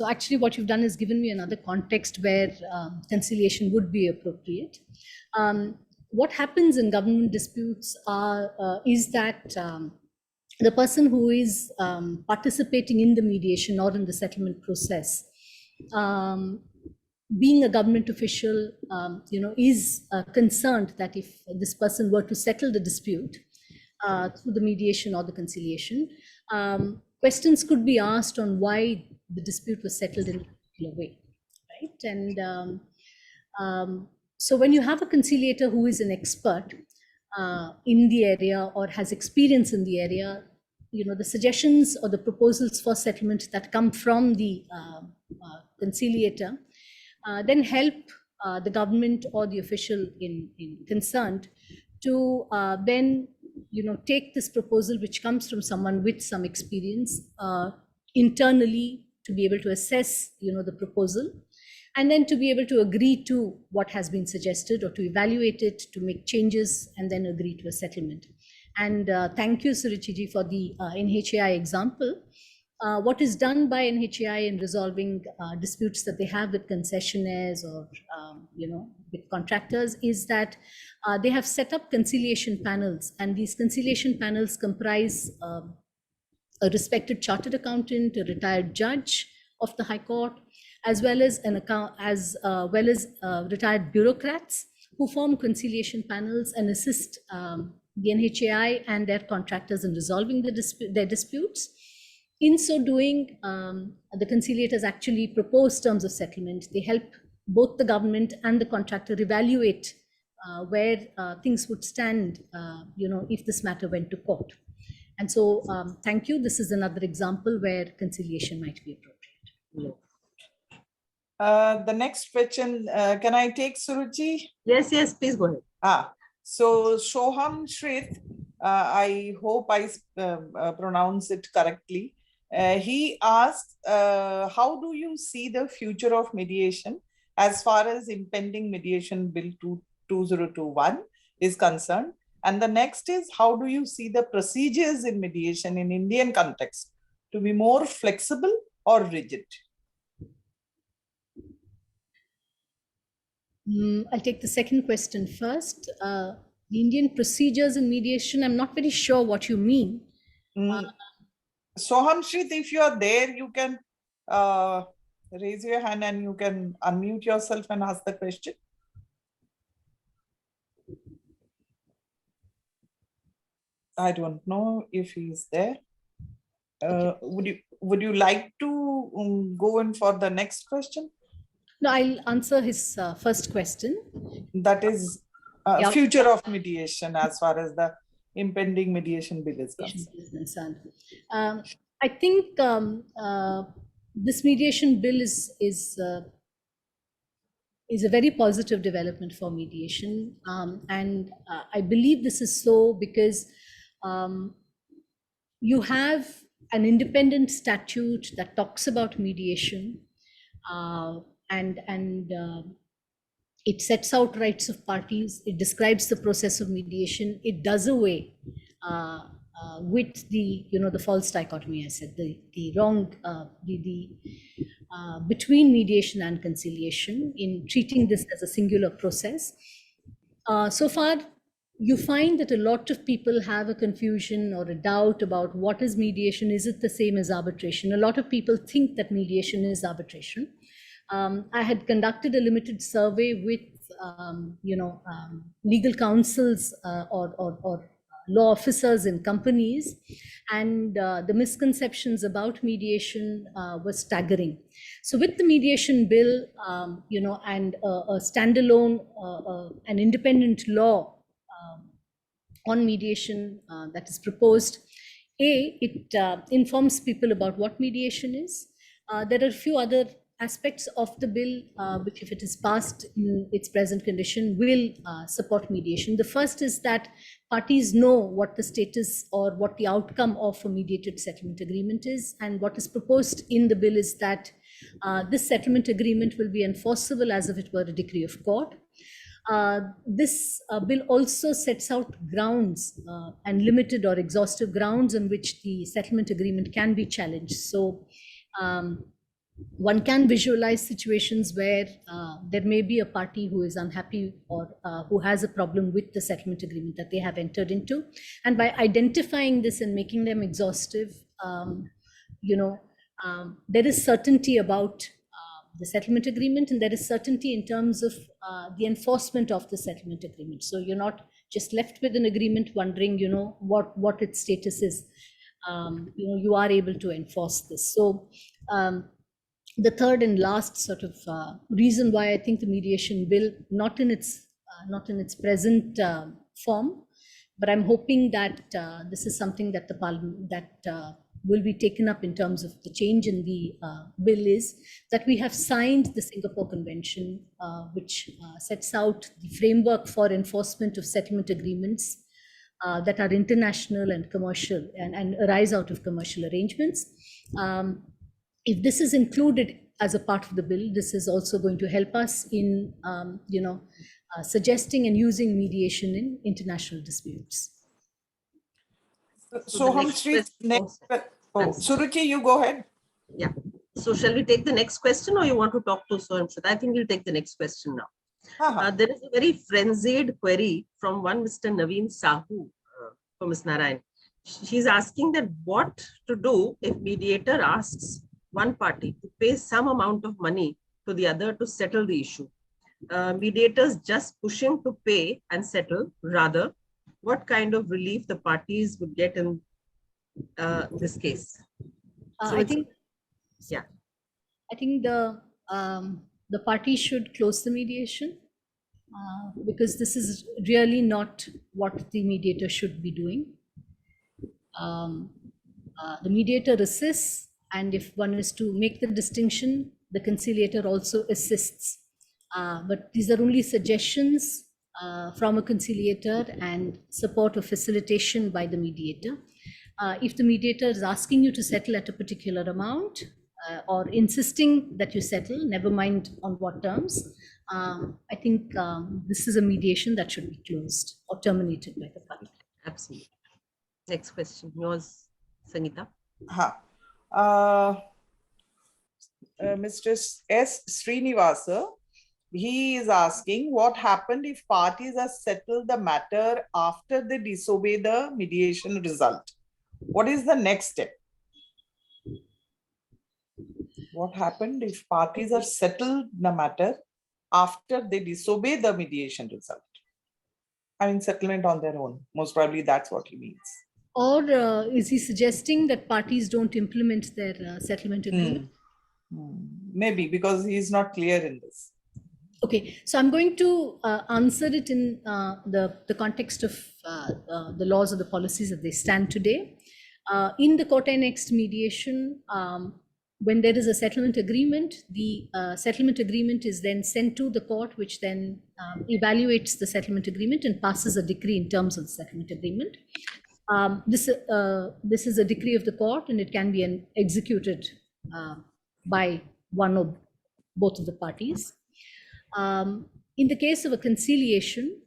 actually what you've done is given me another context where conciliation would be appropriate. What happens in government disputes is that the person who is participating in the mediation or in the settlement process, being a government official, is concerned that if this person were to settle the dispute through the mediation or the conciliation, questions could be asked on why the dispute was settled in a particular way, right? And so when you have a conciliator who is an expert in the area or has experience in the area, the suggestions or the proposals for settlement that come from the conciliator then help the government or the official in concerned to then take this proposal, which comes from someone with some experience internally, to be able to assess the proposal, and then to be able to agree to what has been suggested or to evaluate it, to make changes, and then agree to a settlement. And thank you, Suruchi ji, for the NHI example. What is done by NHI in resolving disputes that they have with concessionaires or with contractors is that they have set up conciliation panels, and these conciliation panels comprise a respected chartered accountant, a retired judge of the High Court, as well as retired bureaucrats who form conciliation panels and assist the NHAI and their contractors in resolving their disputes. In so doing, the conciliators actually propose terms of settlement. They help both the government and the contractor evaluate where things would stand, if this matter went to court. And so, thank you. This is another example where conciliation might be appropriate. The next question, can I take, Suruchi? Yes, please go ahead. So Soham Shrith, I hope I pronounce it correctly. He asked, how do you see the future of mediation as far as impending Mediation Bill 2021 is concerned? And the next is, how do you see the procedures in mediation in Indian context to be more flexible or rigid? I'll take the second question first. The Indian procedures in mediation, I'm not very sure what you mean. Soham Shrith, if you are there, you can raise your hand and you can unmute yourself and ask the question. I don't know if he's there. Okay. Would you like to go in for the next question? No, I'll answer his first question. That is future of mediation as far as the impending mediation bill is concerned. I think this mediation bill is a very positive development for mediation, and I believe this is so because you have an independent statute that talks about mediation, and it sets out rights of parties. It describes the process of mediation. It does away with the the false dichotomy. I said the wrong between mediation and conciliation in treating this as a singular process. So far, you find that a lot of people have a confusion or a doubt about what is mediation. Is it the same as arbitration? A lot of people think that mediation is arbitration. I had conducted a limited survey with, legal counsels or law officers in companies, and the misconceptions about mediation were staggering. So with the mediation bill, and a standalone, an independent law on mediation that is proposed, it informs people about what mediation is. There are a few other aspects of the bill which, if it is passed in its present condition, will support mediation. The first is that parties know what the status or what the outcome of a mediated settlement agreement is, and what is proposed in the bill is that this settlement agreement will be enforceable as if it were a decree of court. This bill also sets out grounds and limited or exhaustive grounds on which the settlement agreement can be challenged. So one can visualize situations where there may be a party who is unhappy or who has a problem with the settlement agreement that they have entered into. And by identifying this and making them exhaustive, there is certainty about the settlement agreement, and there is certainty in terms of the enforcement of the settlement agreement. So you're not just left with an agreement wondering, what its status is. You are able to enforce this. So the third and last sort of reason why I think the mediation bill, not in its present form, but I'm hoping that this is something that the Parliament will be taken up in terms of the change in the bill, is that we have signed the Singapore Convention, which sets out the framework for enforcement of settlement agreements that are international and commercial and arise out of commercial arrangements. If this is included as a part of the bill, this is also going to help us in, suggesting and using mediation in international disputes. So Suruchi, you go ahead. Yeah. So shall we take the next question, or you want to talk to Sohamshita? I think we'll take the next question now. There is a very frenzied query from one Mr. Naveen Sahu for Ms. Narayan. She's asking that what to do if mediator asks one party to pay some amount of money to the other to settle the issue. Mediators just pushing to pay and settle. Rather, what kind of relief the parties would get in this case? So I think the party should close the mediation because this is really not what the mediator should be doing. The mediator assists, and if one is to make the distinction, the conciliator also assists. But these are only suggestions from a conciliator and support or facilitation by the mediator. If the mediator is asking you to settle at a particular amount or insisting that you settle, never mind on what terms, I think this is a mediation that should be closed or terminated by the party. Absolutely. Next question, yours, Sangeeta. Mr. S. Srinivasa, he is asking what happened if parties have settled the matter after they disobey the mediation result. What is the next step? What happened if parties have settled the matter after they disobey the mediation result? I mean, settlement on their own. Most probably that's what he means. Or is he suggesting that parties don't implement their settlement agreement? Maybe, because he is not clear in this. Okay, so I'm going to answer it in the context of the laws or the policies that they stand today. In the court annexed mediation, when there is a settlement agreement, the settlement agreement is then sent to the court, which then evaluates the settlement agreement and passes a decree in terms of the settlement agreement. This is a decree of the court, and it can be executed by one or both of the parties. In the case of a conciliation,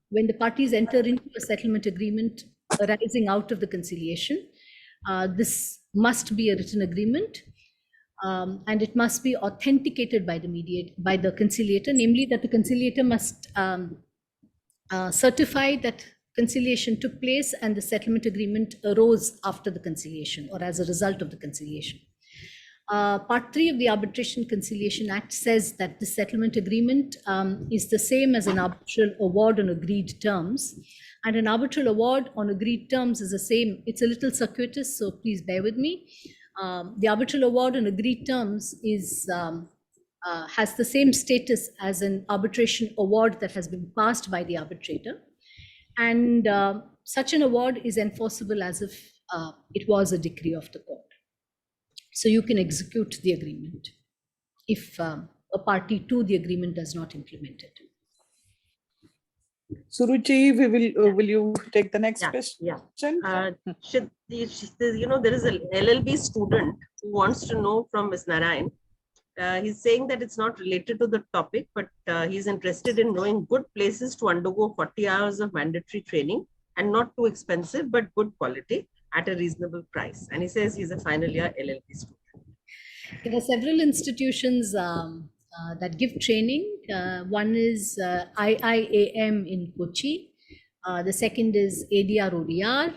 when the parties enter into a settlement agreement arising out of the conciliation, this must be a written agreement, and it must be authenticated by the conciliator, namely that the conciliator must certified that conciliation took place and the settlement agreement arose after the conciliation or as a result of the conciliation. Part 3 of the Arbitration Conciliation Act says that the settlement agreement is the same as an arbitral award on agreed terms. And an arbitral award on agreed terms is the same. It's a little circuitous, so please bear with me. The arbitral award on agreed terms is has the same status as an arbitration award that has been passed by the arbitrator. And such an award is enforceable as if it was a decree of the court. So you can execute the agreement if a party to the agreement does not implement it. Suruchi, will you take the next question? Yeah. There is a LLB student who wants to know from Ms. Narayan. He's saying that it's not related to the topic, but he's interested in knowing good places to undergo 40 hours of mandatory training and not too expensive, but good quality at a reasonable price. And he says he's a final year LLB student. There are several institutions that give training. One is IIAM in Kochi. The second is ADR-ODR.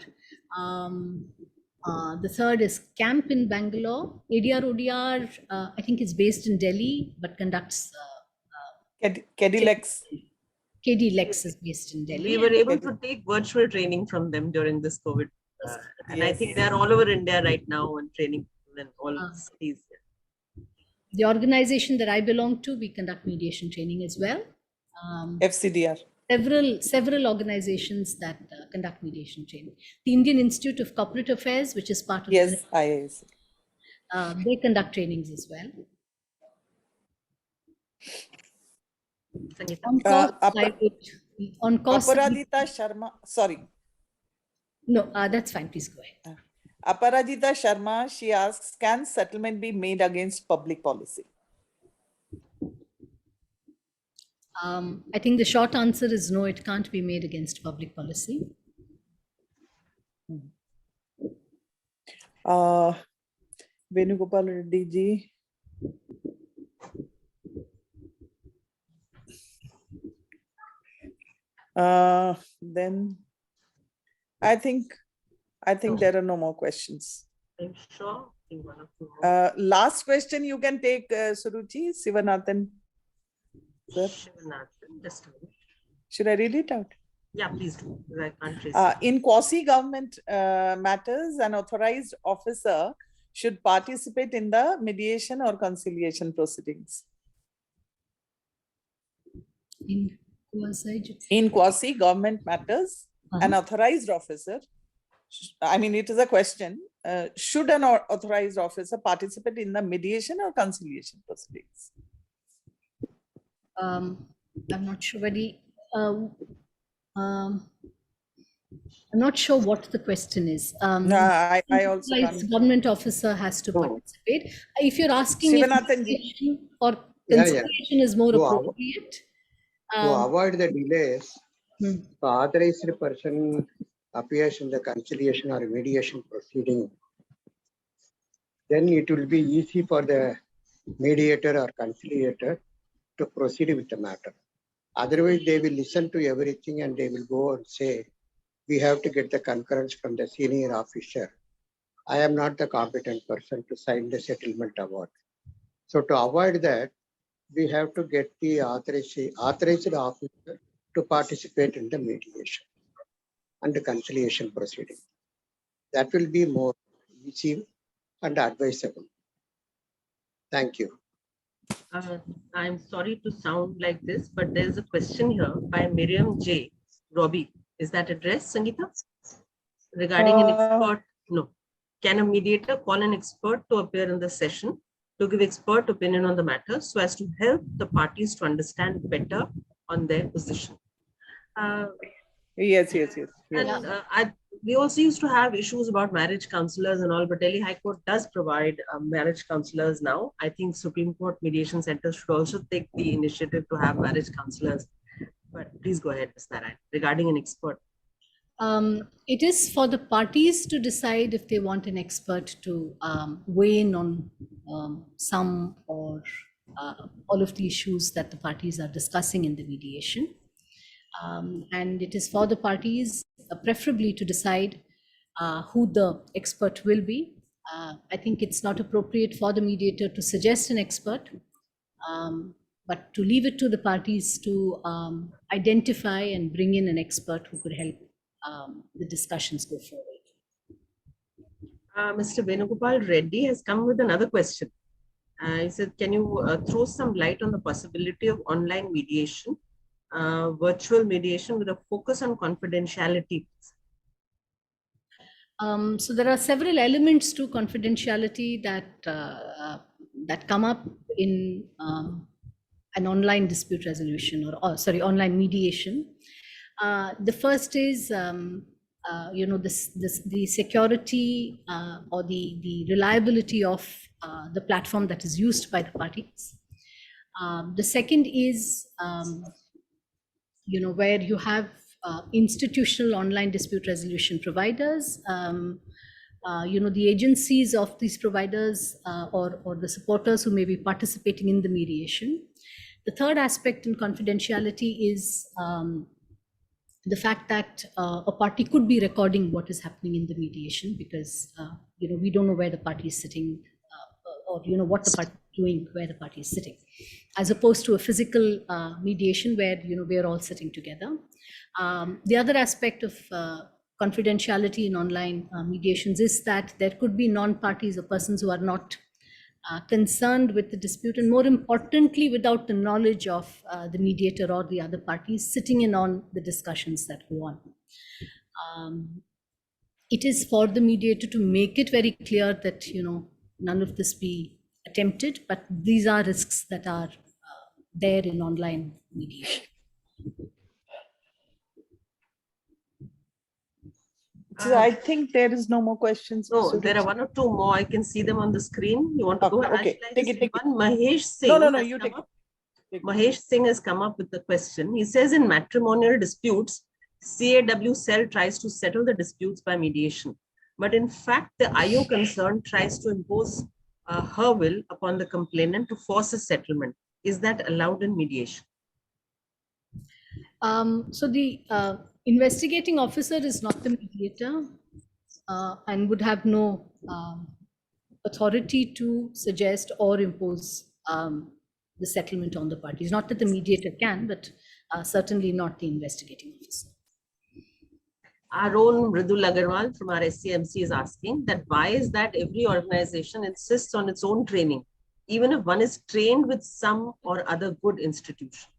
The third is CAMP in Bangalore. ADR-ODR, I think is based in Delhi, but conducts... KDLEX. KDLEX is based in Delhi. We were able to take virtual training from them during this COVID. And I think they're all over India right now and training in all cities. The organization that I belong to, we conduct mediation training as well. FCDR. Several organizations that conduct mediation training. The Indian Institute of Corporate Affairs, which is part of IAS. They conduct trainings as well. On cost, Aparajita Sharma, sorry. No, that's fine. Please go ahead. Aparajita Sharma, she asks, can settlement be made against public policy? I think the short answer is no, it can't be made against public policy. Venugopal Reddy ji. Then I think there are no more questions. I'm sure. Last question you can take, Suruchi, Sivanathan. Sir. Just a minute. Should I read it out? Yeah, please do. I can't trace in quasi-government matters, an authorized officer should participate in the mediation or conciliation proceedings. In quasi-government matters, an authorized officer, I mean, it is a question, should an authorized officer participate in the mediation or conciliation proceedings? I'm not sure very, I'm not sure what the question is. I also can't. Government officer has to participate. If you're asking if mediation or conciliation is more appropriate. To avoid the delays, the authorized person appears in the conciliation or mediation proceeding, then it will be easy for the mediator or conciliator to proceed with the matter. Otherwise, they will listen to everything and they will go and say, we have to get the concurrence from the senior officer. I am not the competent person to sign the settlement award. So to avoid that, we have to get the authorized officer to participate in the mediation and the conciliation proceeding. That will be more easy and advisable. Thank you. I'm sorry to sound like this, but there's a question here by Miriam J. Robbie. Is that addressed, Sangeeta? Regarding an expert? No. Can a mediator call an expert to appear in the session to give expert opinion on the matter so as to help the parties to understand better on their position? Yes. And we also used to have issues about marriage counselors and all, but Delhi High Court does provide marriage counselors now. I think Supreme Court mediation centers should also take the initiative to have marriage counselors. But please go ahead, Ms. Narayan, regarding an expert. It is for the parties to decide if they want an expert to weigh in on some or all of the issues that the parties are discussing in the mediation. And it is for the parties preferably to decide who the expert will be. I think it's not appropriate for the mediator to suggest an expert, but to leave it to the parties to identify and bring in an expert who could help the discussions go forward. Mr. Venugopal Reddy has come with another question. He said, can you throw some light on the possibility of online mediation, virtual mediation with a focus on confidentiality? So there are several elements to confidentiality that come up in an online dispute resolution or sorry, online mediation. The first is the security or the reliability of the platform that is used by the parties. The second is where you have institutional online dispute resolution providers, the agencies of these providers or the supporters who may be participating in the mediation. The third aspect in confidentiality is the fact that a party could be recording what is happening in the mediation because we don't know where the party is sitting or what the party is doing where the party is sitting, as opposed to a physical mediation where we are all sitting together. The other aspect of confidentiality in online mediations is that there could be non-parties or persons who are not concerned with the dispute, and more importantly, without the knowledge of the mediator or the other parties sitting in on the discussions that go on. It is for the mediator to make it very clear that none of this be attempted, but these are risks that are there in online mediation. So I think there is no more questions. No, there are one or two more. I can see them on the screen. You want to go ahead? Okay, take it. One, Mahesh Singh. No, you take it. Mahesh Singh has come up with the question. He says in matrimonial disputes, CAW cell tries to settle the disputes by mediation. But in fact, the IO concerned tries to impose her will upon the complainant to force a settlement. Is that allowed in mediation? So the investigating officer is not the mediator and would have no authority to suggest or impose the settlement on the parties. Not that the mediator can, but certainly not the investigating officer. Our own Mridul Aggarwal from our SCMC is asking that why is that every organization insists on its own training, even if one is trained with some or other good institution?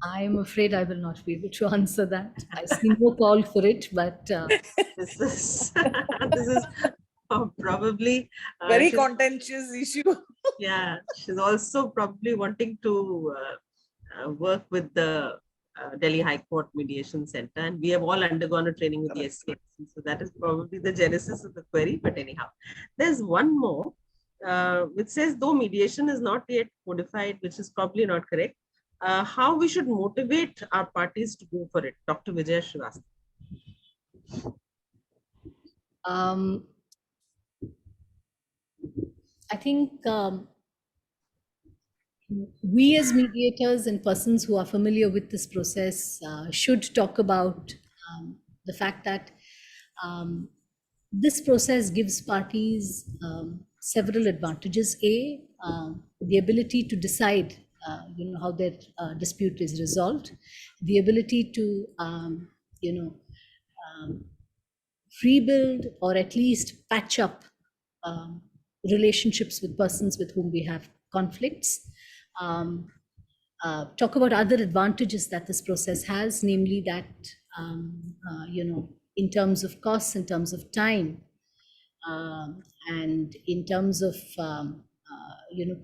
I am afraid I will not be able to answer that. I see no call for it, but this is probably very contentious issue. Yeah, she's also probably wanting to work with the Delhi High Court Mediation Center, and we have all undergone a training with the SCMC, so that is probably the genesis of the query. But anyhow, there's one more which says, though mediation is not yet codified, which is probably not correct, how we should motivate our parties to go for it. Dr. Vijay Srivastava. I think we as mediators and persons who are familiar with this process should talk about the fact that this process gives parties several advantages. The ability to decide how their dispute is resolved, the ability to rebuild or at least patch up relationships with persons with whom we have conflicts. Talk about other advantages that this process has, namely that in terms of costs, in terms of time, and in terms of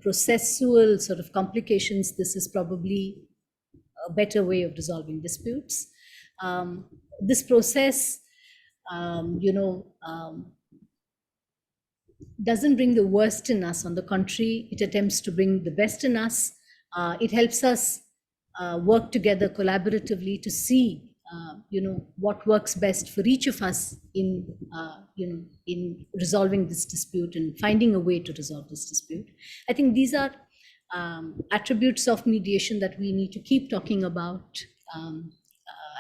processual sort of complications, this is probably a better way of resolving disputes. This process, doesn't bring the worst in us. On the contrary, it attempts to bring the best in us. It helps us work together collaboratively to see what works best for each of us in resolving this dispute and finding a way to resolve this dispute. I think these are attributes of mediation that we need to keep talking about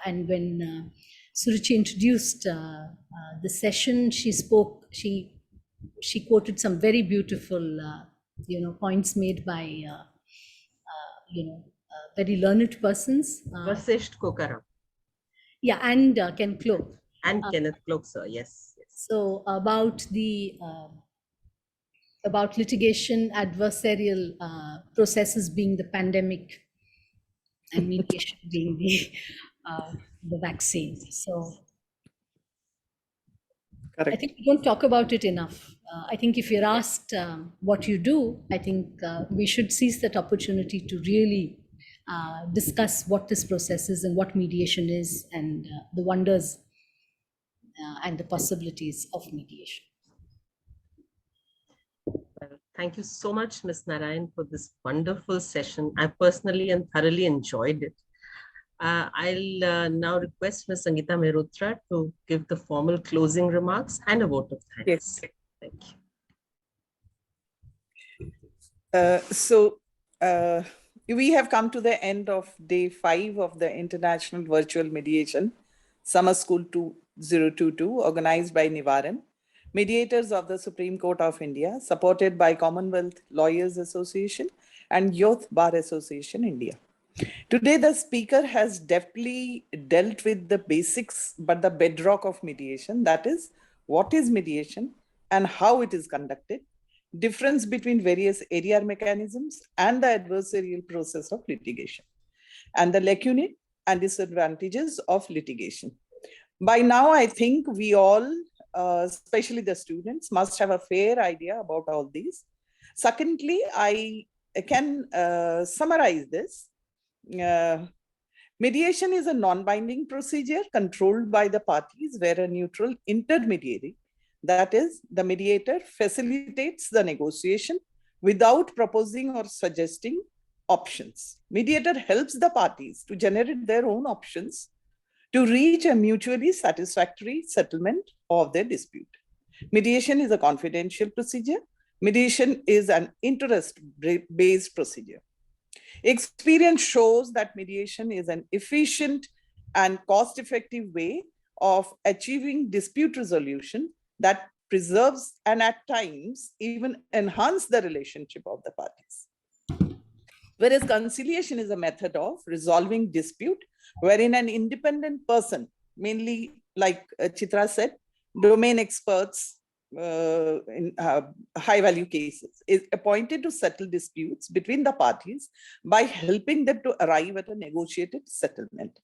and when Suruchi introduced the session, she spoke. She quoted some very beautiful, points made by very learned persons. Vasisht Kokara Yeah, and Ken Cloak. and Kenneth Cloak, sir. Yes. So about litigation, adversarial processes being the pandemic, and mediation being the vaccine. So Correct. I think we don't talk about it enough. I think if you're asked what you do, I think we should seize that opportunity to really discuss what this process is and what mediation is, and the wonders and the possibilities of mediation. Well, thank you so much, Ms. Narayan, for this wonderful session. I personally and thoroughly enjoyed it. I'll now request Ms. Sangeeta Mehrotra to give the formal closing remarks and a vote of thanks. Yes. Thank you. We have come to the end of day 5 of the International Virtual Mediation Summer School 2022, organized by Nivaran, mediators of the Supreme Court of India, supported by Commonwealth Lawyers Association and Youth Bar Association India. Today, the speaker has deftly dealt with the basics, but the bedrock of mediation, that is, what is mediation and how it is conducted, difference between various area mechanisms and the adversarial process of litigation, and the lacunae and disadvantages of litigation. By now, I think we all, especially the students, must have a fair idea about all these. Secondly, I can summarize this. Mediation is a non-binding procedure controlled by the parties where a neutral intermediary, that is, the mediator, facilitates the negotiation without proposing or suggesting options. Mediator helps the parties to generate their own options to reach a mutually satisfactory settlement of their dispute. Mediation is a confidential procedure. Mediation is an interest-based procedure. Experience shows that mediation is an efficient and cost-effective way of achieving dispute resolution that preserves and at times even enhance the relationship of the parties. Whereas conciliation is a method of resolving dispute wherein an independent person, mainly like Chitra said, domain experts in high-value cases, is appointed to settle disputes between the parties by helping them to arrive at a negotiated settlement.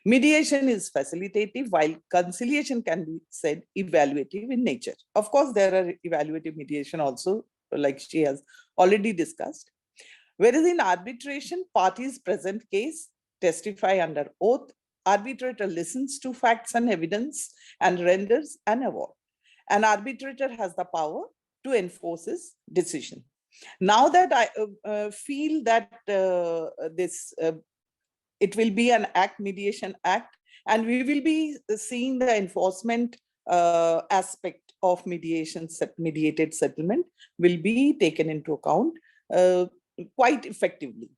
Mediation is facilitative, while conciliation can be said evaluative in nature. Of course, there are evaluative mediation also, like she has already discussed. Whereas in arbitration, parties present case, testify under oath, arbitrator listens to facts and evidence and renders an award. An arbitrator has the power to enforce his decision. Now that I feel that it will be an mediation act, and we will be seeing the enforcement aspect of mediated settlement will be taken into account quite effectively.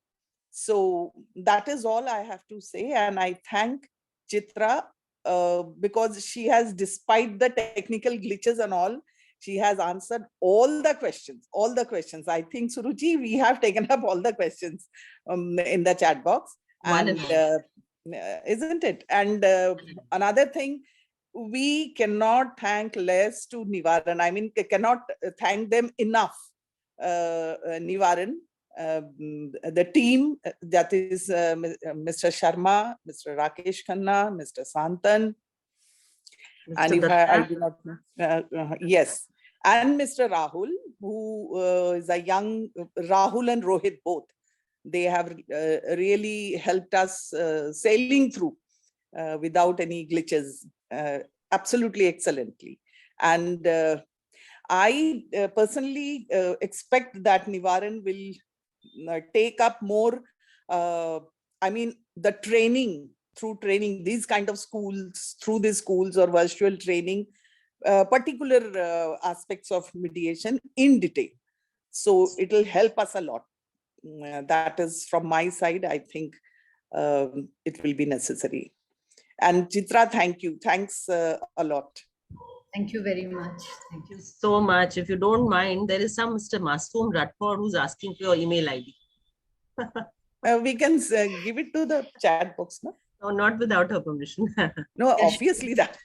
So that is all I have to say, and I thank Chitra because she has, despite the technical glitches and all, she has answered all the questions. I think, Suruchi, we have taken up all the questions in the chat box. And isn't it? And another thing, we cannot thank less to Nivaran. I mean, cannot thank them enough. Nivaran, the team, that is Mr. Sharma, Mr. Rakesh Khanna, Mr. Santan, and if I do not know, yes, and Mr. Rahul, who is a young Rahul and Rohit both. They have really helped us sailing through without any glitches, absolutely excellently. And I personally expect that Nivaran will take up more, I mean, the training, through training, these kind of schools, through these schools or virtual training, particular aspects of mediation in detail. So it will help us a lot. That is from my side, I think it will be necessary. And Chitra, thank you. Thanks a lot. Thank you very much. Thank you so much. If you don't mind, there is some Mr. Masoom Rathod who's asking for your email ID. We can give it to the chat box, no? No, not without her permission. No, Yes. obviously that.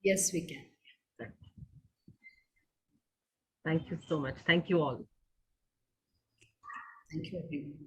Yes, we can. Thank you so much. Thank you all. Thank you, everyone.